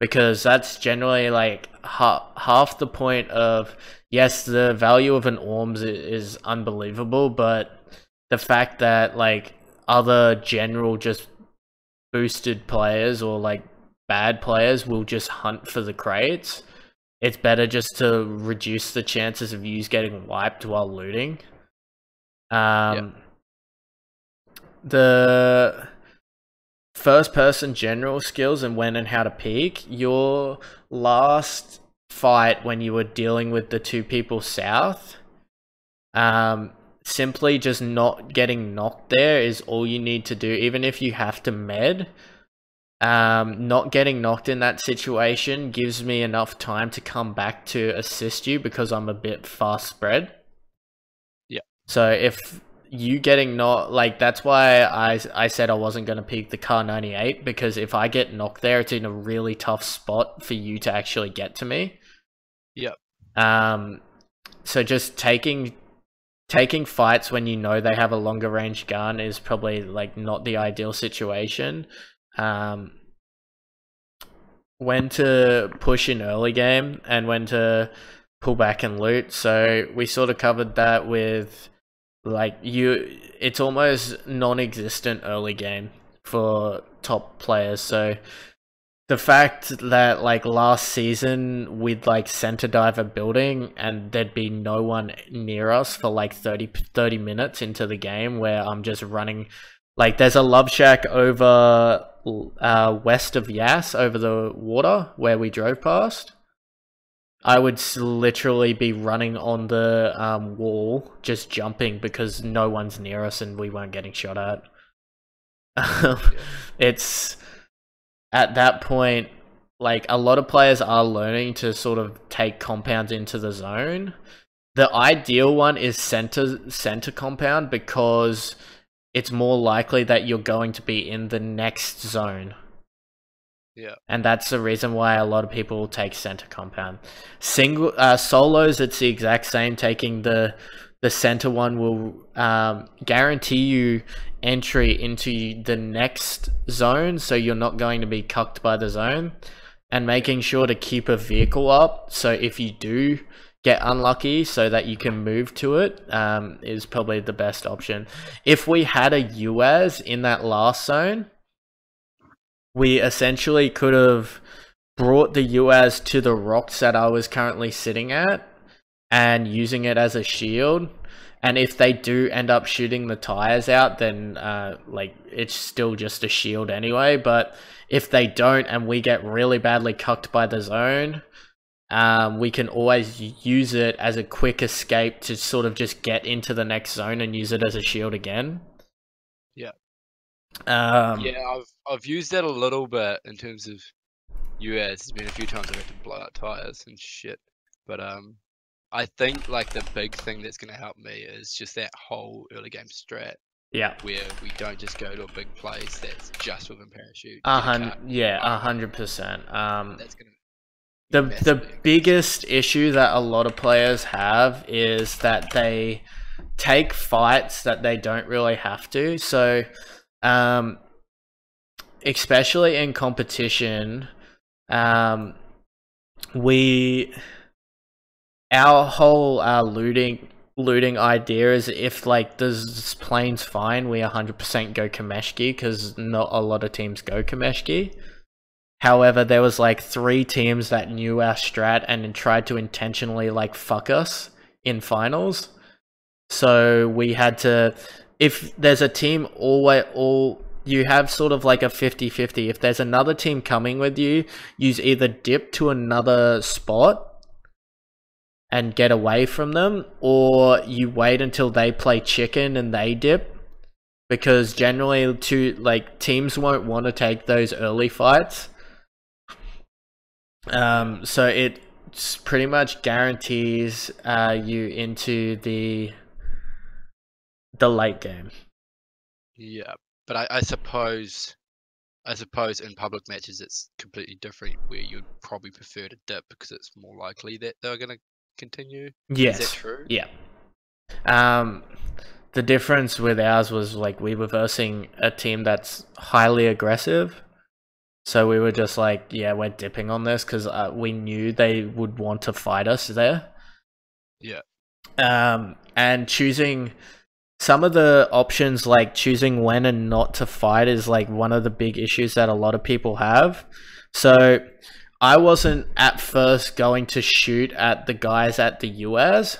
because that's generally like half the point of, yes, the value of an orms is unbelievable, but the fact that like other general just boosted players or like bad players will just hunt for the crates, it's better just to reduce the chances of you getting wiped while looting. The first person general skills and when and how to peek, your last fight when you were dealing with the two people south, simply just not getting knocked there is all you need to do, even if you have to med. Not getting knocked in that situation gives me enough time to come back to assist you because I'm a bit fast spread. Yeah. So if you getting knocked, like that's why I said I wasn't going to peek the car 98, because if I get knocked there, it's in a really tough spot for you to actually get to me. Yep. So just taking fights when you know they have a longer range gun is probably like not the ideal situation. When to push in early game and when to pull back and loot. So we sort of covered that with like it's almost non-existent early game for top players. So the fact that like last season we'd like center dive a building and there'd be no one near us for like 30 minutes into the game where I'm just running, like there's a love shack over west of Yass over the water where we drove past. I would literally be running on the wall, just jumping because no one's near us and we weren't getting shot at. It's at that point, like a lot of players are learning to sort of take compounds into the zone. The ideal one is center compound because it's more likely that you're going to be in the next zone. Yeah. And that's the reason why a lot of people will take center compound. Solos, it's the exact same. Taking the center one will guarantee you entry into the next zone, so you're not going to be cucked by the zone. And making sure to keep a vehicle up, so if you do get unlucky, so that you can move to it, is probably the best option. If we had a UAS in that last zone, we essentially could have brought the UAS to the rocks that I was currently sitting at and using it as a shield. And if they do end up shooting the tires out, then like it's still just a shield anyway. But if they don't and we get really badly cucked by the zone, we can always use it as a quick escape to sort of just get into the next zone and use it as a shield again. Yeah. Yeah, I've used that a little bit in terms of UAS. There's been a few times I've had to blow out tires and shit. But I think like the big thing that's gonna help me is just that whole early game strat. Yeah. Where we don't just go to a big place that's just within parachute. Yeah, 100%. That's gonna the biggest issue that a lot of players have is that they take fights that they don't really have to. So especially in competition, our whole looting idea is if like this plane's fine, we 100% go Kameshki because not a lot of teams go Kameshki. However, there was like 3 teams that knew our strat and tried to intentionally like fuck us in finals. So we had to, if there's a team you have sort of like a 50-50. If there's another team coming with you, use either dip to another spot and get away from them, or you wait until they play chicken and they dip, because generally teams won't want to take those early fights. So it pretty much guarantees you into the late game. Yeah, but I suppose in public matches it's completely different, where you'd probably prefer to dip because it's more likely that they're going to continue. Yes. Is that true? Yeah. The difference with ours was like we were versing a team that's highly aggressive. So we were just like, yeah, we're dipping on this because we knew they would want to fight us there. Yeah. And choosing some of the options, like choosing when and not to fight, is like one of the big issues that a lot of people have. So I wasn't at first going to shoot at the guys at the US,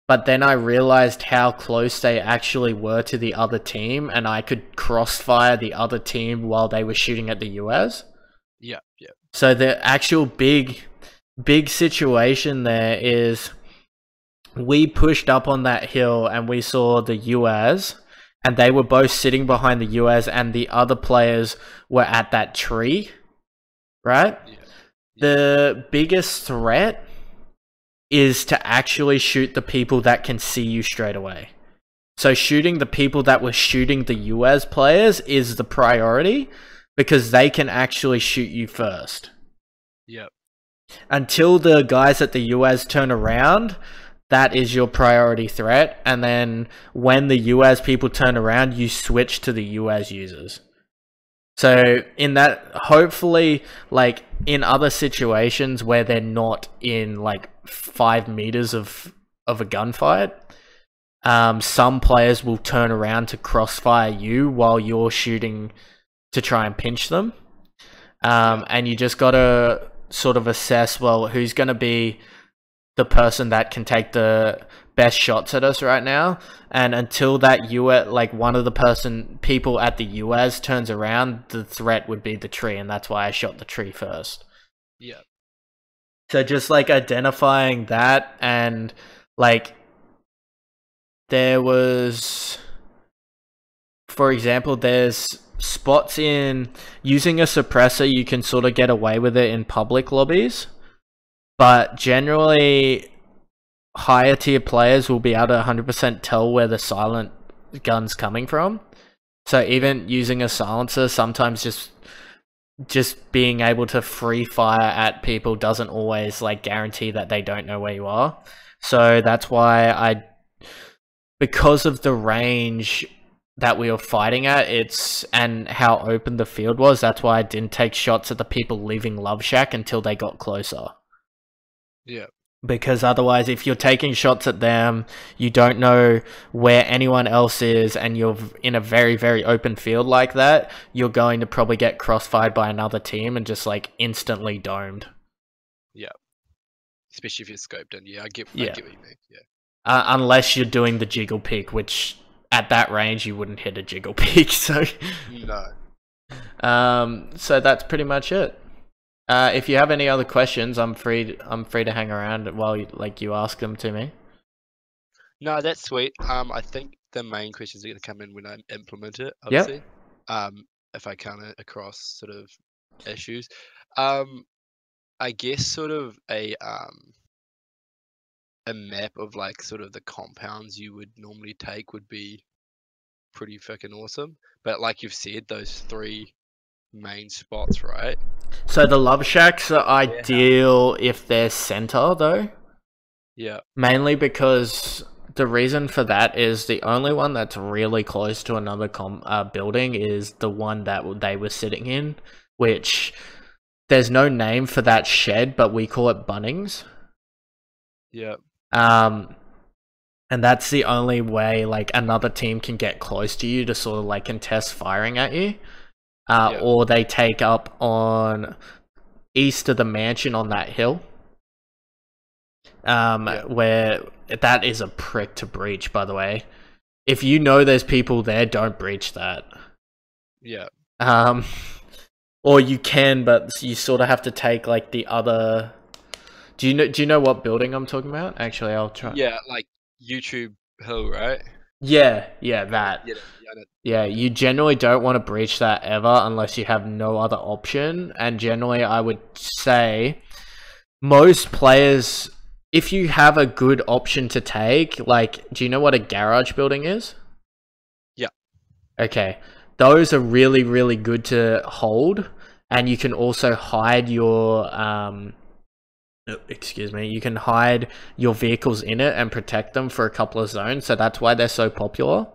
but then I realized how close they actually were to the other team, and I could crossfire the other team while they were shooting at the US. Yeah, yeah. So the actual big situation there is, we pushed up on that hill and we saw the US, and they were both sitting behind the US, and the other players were at that tree, right? Yeah. The biggest threat is to actually shoot the people that can see you straight away. So shooting the people that were shooting the US players is the priority, because they can actually shoot you first. Yep. Until the guys at the US turn around, that is your priority threat. And then when the US people turn around, you switch to the US users. So in that, hopefully, like in other situations where they're not in like 5 meters of a gunfight, some players will turn around to crossfire you while you're shooting to try and pinch them. And you just gotta sort of assess, well, who's gonna be the person that can take the best shots at us right now. And until that like one of the people at the US turns around, the threat would be the tree, and that's why I shot the tree first. Yeah. So just like identifying that, and like there was, for example, there's spots in using a suppressor, you can sort of get away with it in public lobbies, but generally higher tier players will be able to 100% tell where the silent gun's coming from. So even using a silencer, sometimes just being able to free fire at people doesn't always like guarantee that they don't know where you are. So that's why because of the range that we were fighting at, and how open the field was, that's why I didn't take shots at the people leaving Love Shack until they got closer. Yeah. Because otherwise, if you're taking shots at them, you don't know where anyone else is, and you're in a very, very open field like that, you're going to probably get crossfired by another team and just like instantly domed. Yeah. Especially if you're scoped in. Yeah, I get what you mean. Yeah. Unless you're doing the jiggle peek, which at that range you wouldn't hit a jiggle peek. So no. So that's pretty much it. If you have any other questions, I'm free to hang around while you ask them to me. No, that's sweet. I think the main questions are going to come in when I implement it, obviously. Yep. If I come across sort of issues. I guess sort of a map of like sort of the compounds you would normally take would be pretty freaking awesome. But like you've said, those 3 main spots, right? So the Love Shacks are ideal if they're center, though. Yeah. Mainly because the reason for that is the only one that's really close to another building is the one that they were sitting in, which there's no name for that shed, but we call it Bunnings. Yeah. And that's the only way like another team can get close to you to sort of like contest firing at you. Or they take up on east of the mansion on that hill. Where that is a prick to breach, by the way. If you know there's people there, don't breach that. Yeah. Or you can, but you sort of have to take like the other. Do you know what building I'm talking about? Actually, I'll try. Yeah, like YouTube Hill, right? Yeah, that. Yeah, you generally don't want to breach that ever unless you have no other option. And generally, I would say most players, if you have a good option to take, like, do you know what a garage building is? Yeah. Okay. Those are really, really good to hold. And you can also hide your, you can hide your vehicles in it and protect them for a couple of zones. So that's why they're so popular.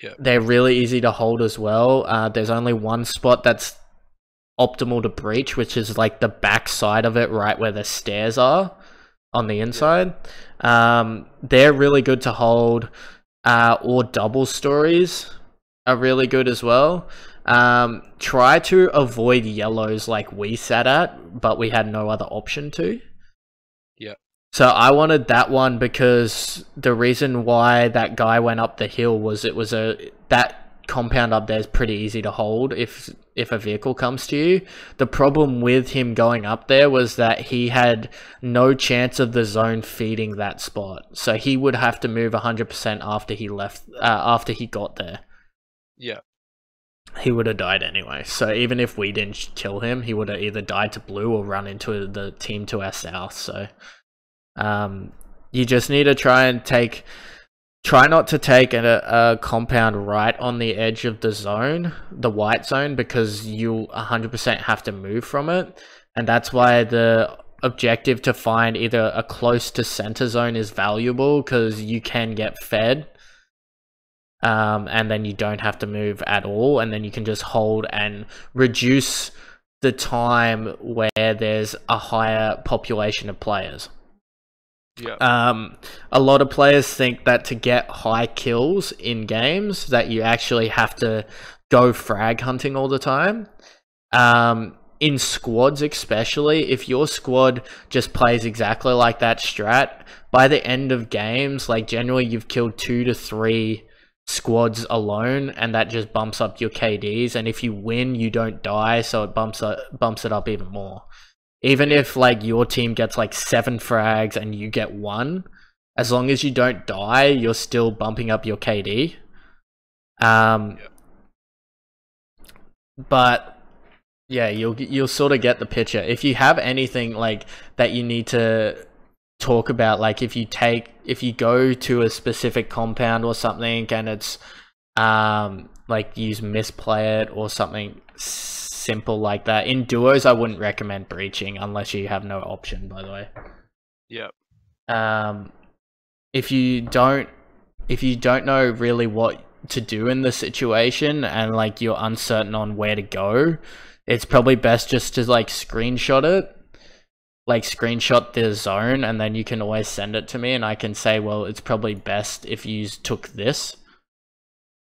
Yeah. They're really easy to hold as well. There's only one spot that's optimal to breach, which is like the back side of it, right where the stairs are on the inside. They're really good to hold. or double stories are really good as well. Try to avoid yellows like we sat at, but we had no other option to. Yeah. So I wanted that one because the reason why that guy went up the hill was that compound up there is pretty easy to hold if a vehicle comes to you. The problem with him going up there was that he had no chance of the zone feeding that spot. So he would have to move 100% after he got there. Yeah. He would have died anyway. So even if we didn't kill him, he would have either died to blue or run into the team to our south. So you just need to try not to take a compound right on the edge of the zone, the white zone, because you 100% have to move from it. And that's why the objective to find either a close to center zone is valuable, because you can get fed. And then you don't have to move at all, and then you can just hold and reduce the time where there's a higher population of players. Yeah. A lot of players think that to get high kills in games that you actually have to go frag hunting all the time. In squads especially, if your squad just plays exactly like that strat, by the end of games, like generally you've killed 2 to 3 squads alone, and that just bumps up your KDs, and if you win you don't die, so it bumps it up even more. Even if like your team gets like 7 frags and you get 1, as long as you don't die, you're still bumping up your KD. But yeah, you'll sort of get the picture. If you have anything like that you need to talk about, like if you go to a specific compound or something and it's like use misplay it or something simple like that. In duos I wouldn't recommend breaching unless you have no option, by the way. Yep. If you don't know really what to do in the situation and like you're uncertain on where to go, it's probably best just to like screenshot it. Like screenshot the zone, and then you can always send it to me and I can say, well, it's probably best if you took this.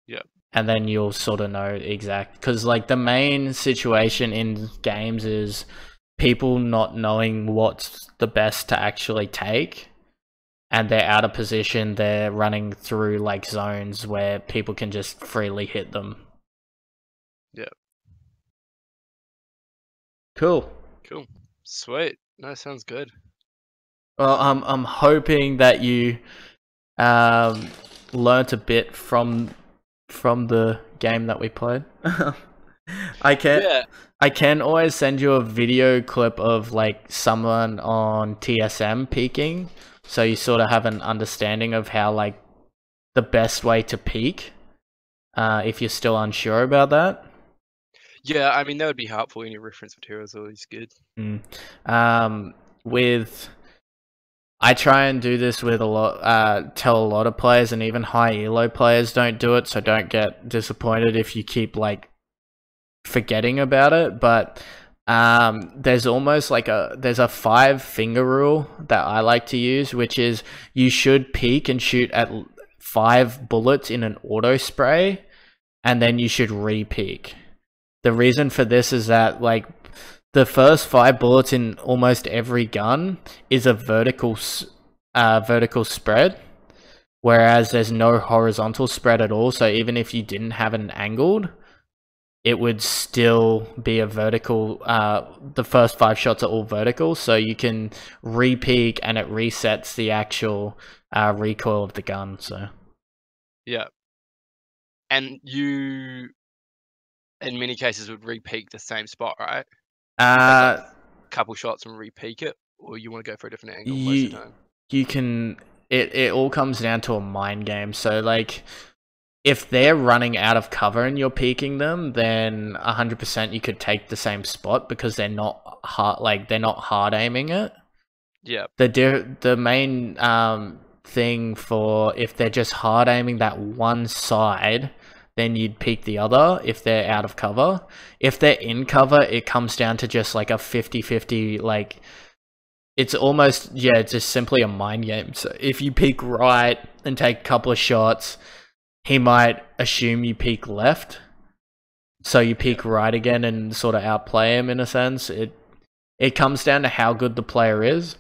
Yeah. And then you'll sort of know exact, because like the main situation in games is people not knowing what's the best to actually take, and they're out of position. They're running through like zones where people can just freely hit them. Yeah. Cool. Sweet. No, sounds good. Well, I'm hoping that you learnt a bit from the game that we played. I can always send you a video clip of like someone on TSM peaking, so you sort of have an understanding of how like the best way to peak if you're still unsure about that. Yeah, I mean that would be helpful. Any reference material is always good. I try and do this with tell a lot of players, and even high elo players don't do it, so don't get disappointed if you keep like forgetting about it. But there's almost like there's a 5-finger rule that I like to use, which is you should peek and shoot at 5 bullets in an auto spray, and then you should re-peek. The reason for this is that like the first 5 bullets in almost every gun is a vertical spread, whereas there's no horizontal spread at all. So even if you didn't have an angled, it would still be a vertical. The first 5 shots are all vertical, so you can re-peek and it resets the actual recoil of the gun. So yeah, and you in many cases would re-peek the same spot, right? Like a couple shots and re-peek it, or you want to go for a different angle most of the time? You can. It all comes down to a mind game. So like, if they're running out of cover and you're peeking them, then 100% you could take the same spot because they're not hard aiming it. Yeah. The main thing for if they're just hard aiming that one side, then you'd peek the other if they're out of cover. If they're in cover, it comes down to just like a 50-50, like it's almost, yeah, it's just simply a mind game. So if you peek right and take a couple of shots, he might assume you peek left. So you peek right again and sort of outplay him in a sense. It comes down to how good the player is.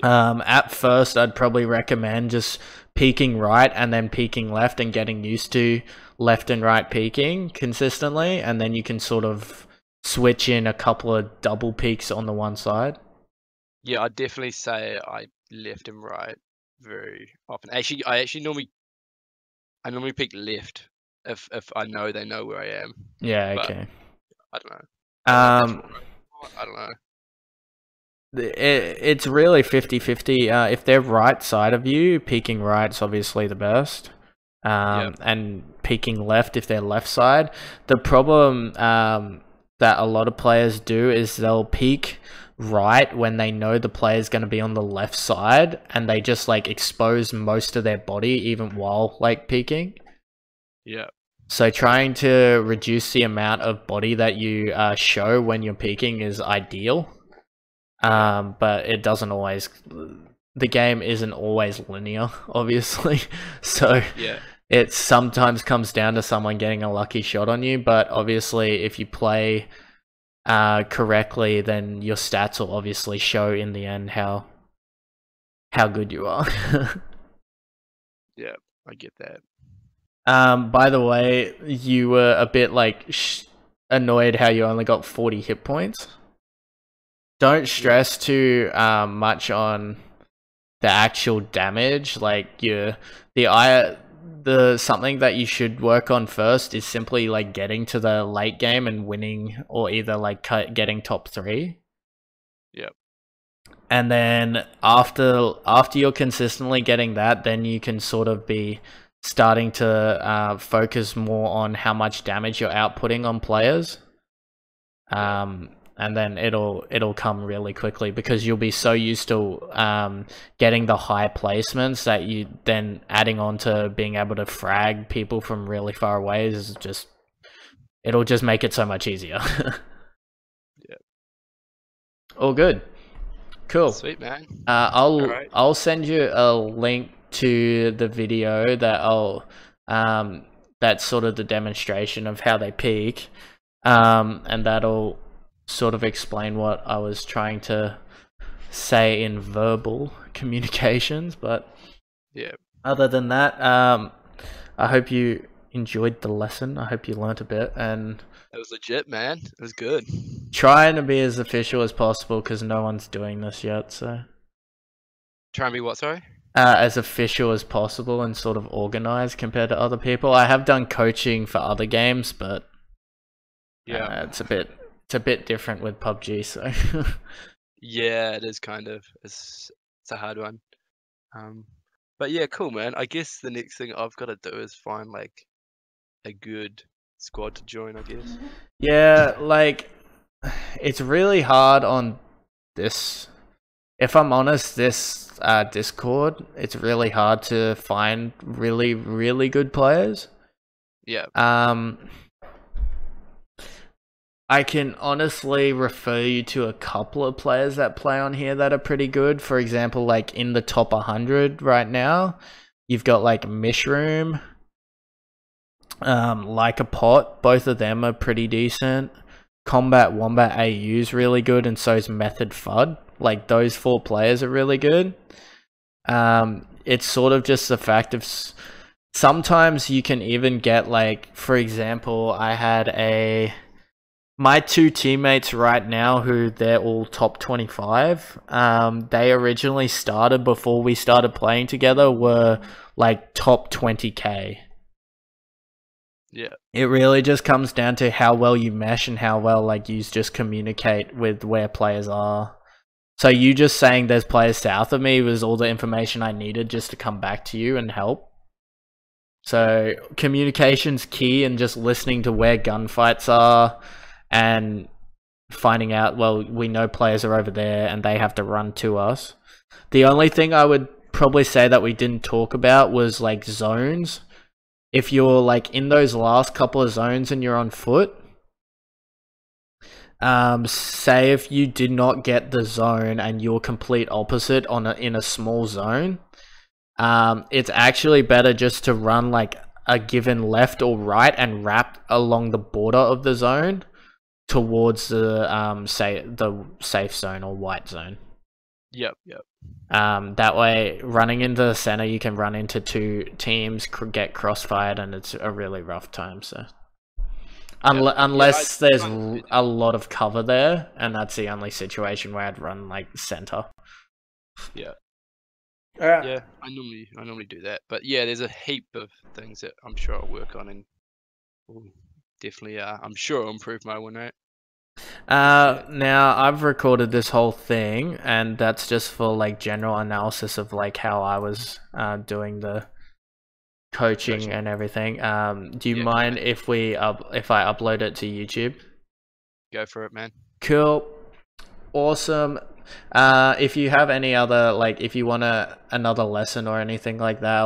At first, I'd probably recommend just peeking right and then peeking left and getting used to left and right peeking consistently, and then you can sort of switch in a couple of double peeks on the one side. Yeah, I'd definitely say I left and right very often. Actually, I normally pick left if I know they know where I am. Yeah, But okay. I don't know. I don't know. It's really 50-50. If they're right side of you, peeking right's obviously the best. And peeking left if they're left side. The problem that a lot of players do is they'll peek right when they know the player's going to be on the left side, and they just like expose most of their body even while like peeking. Yeah. So trying to reduce the amount of body that you show when you're peeking is ideal. But it doesn't always, the game isn't always linear, obviously. So it sometimes comes down to someone getting a lucky shot on you, but obviously if you play correctly, then your stats will obviously show in the end how good you are. Yeah, I get that. By the way, you were a bit like annoyed how you only got 40 hit points. Don't stress too much on the actual damage. Like the something that you should work on first is simply like getting to the late game and winning, or either like getting top 3. Yep. And then after you're consistently getting that, then you can sort of be starting to focus more on how much damage you're outputting on players. And then it'll come really quickly, because you'll be so used to getting the high placements that you then adding on to being able to frag people from really far away is just, it'll just make it so much easier. Yeah. All good. Cool. Sweet, man. I'll send you a link to the video that that's sort of the demonstration of how they peak, and that'll sort of explain what I was trying to say in verbal communications. But yeah, other than that, I hope you enjoyed the lesson. I hope you learnt a bit, and it was legit, man. It was good. Trying to be as official as possible, because no one's doing this yet, so try and be what, sorry? As official as possible and sort of organized compared to other people. I have done coaching for other games, but it's a bit different with PUBG, so yeah, it is kind of. It's a hard one. But yeah, cool, man. I guess the next thing I've got to do is find like a good squad to join, I guess. Yeah, like it's really hard on this. If I'm honest, this Discord, it's really hard to find really, really good players. Yeah. I can honestly refer you to a couple of players that play on here that are pretty good. For example, like in the top 100 right now, you've got like Mishroom, Like a Pot. Both of them are pretty decent. Combat Wombat AU is really good, and so is Method FUD. Like those 4 players are really good. It's sort of just the fact of sometimes you can even get like, for example, I had my 2 teammates right now who they're all top 25. They originally started before we started playing together were like top 20k. Yeah. It really just comes down to how well you mesh and how well like you just communicate with where players are. So you just saying there's players south of me was all the information I needed just to come back to you and help. So communication's key, and just listening to where gunfights are and finding out, well, we know players are over there and they have to run to us. The only thing I would probably say that we didn't talk about was like zones. If you're like in those last couple of zones and you're on foot, say if you did not get the zone and you're complete opposite in a small zone, it's actually better just to run like a given left or right and wrap along the border of the zone towards the say the safe zone or white zone. Yep. That way, running into the center, you can run into two teams, get crossfired, and it's a really rough time. So, unless there's a lot of cover there, and that's the only situation where I'd run like center. Yeah. Yeah, I normally do that, but yeah, there's a heap of things that I'm sure I'll work on and will definitely I'm sure I'll improve my win rate. Now I've recorded this whole thing, and that's just for like general analysis of like how I was doing the coaching and everything. Do you mind if I upload it to YouTube? Go for it, man. Cool. Awesome. If you have any other, like, if you want another lesson or anything like that,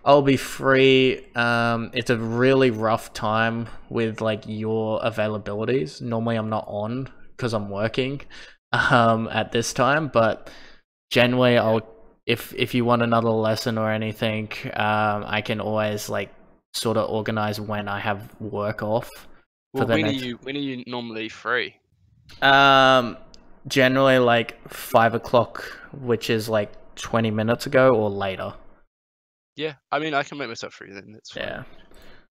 I'll be free. It's a really rough time with like your availabilities. Normally I'm not on because I'm working at this time, but generally if you want another lesson or anything, I can always like sort of organize when I have work off. Well, when are you normally free? Generally like 5 o'clock, which is like 20 minutes ago or later. Yeah, I mean, I can make myself free then. That's fine. Yeah.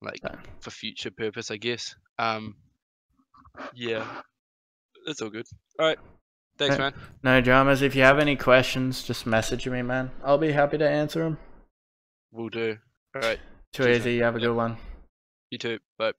Like for future purpose, I guess. Yeah, that's all good. All right, thanks, man. No dramas. If you have any questions, just message me, man. I'll be happy to answer them. Will do. All right. Too easy. You have a good one. You too. Bye.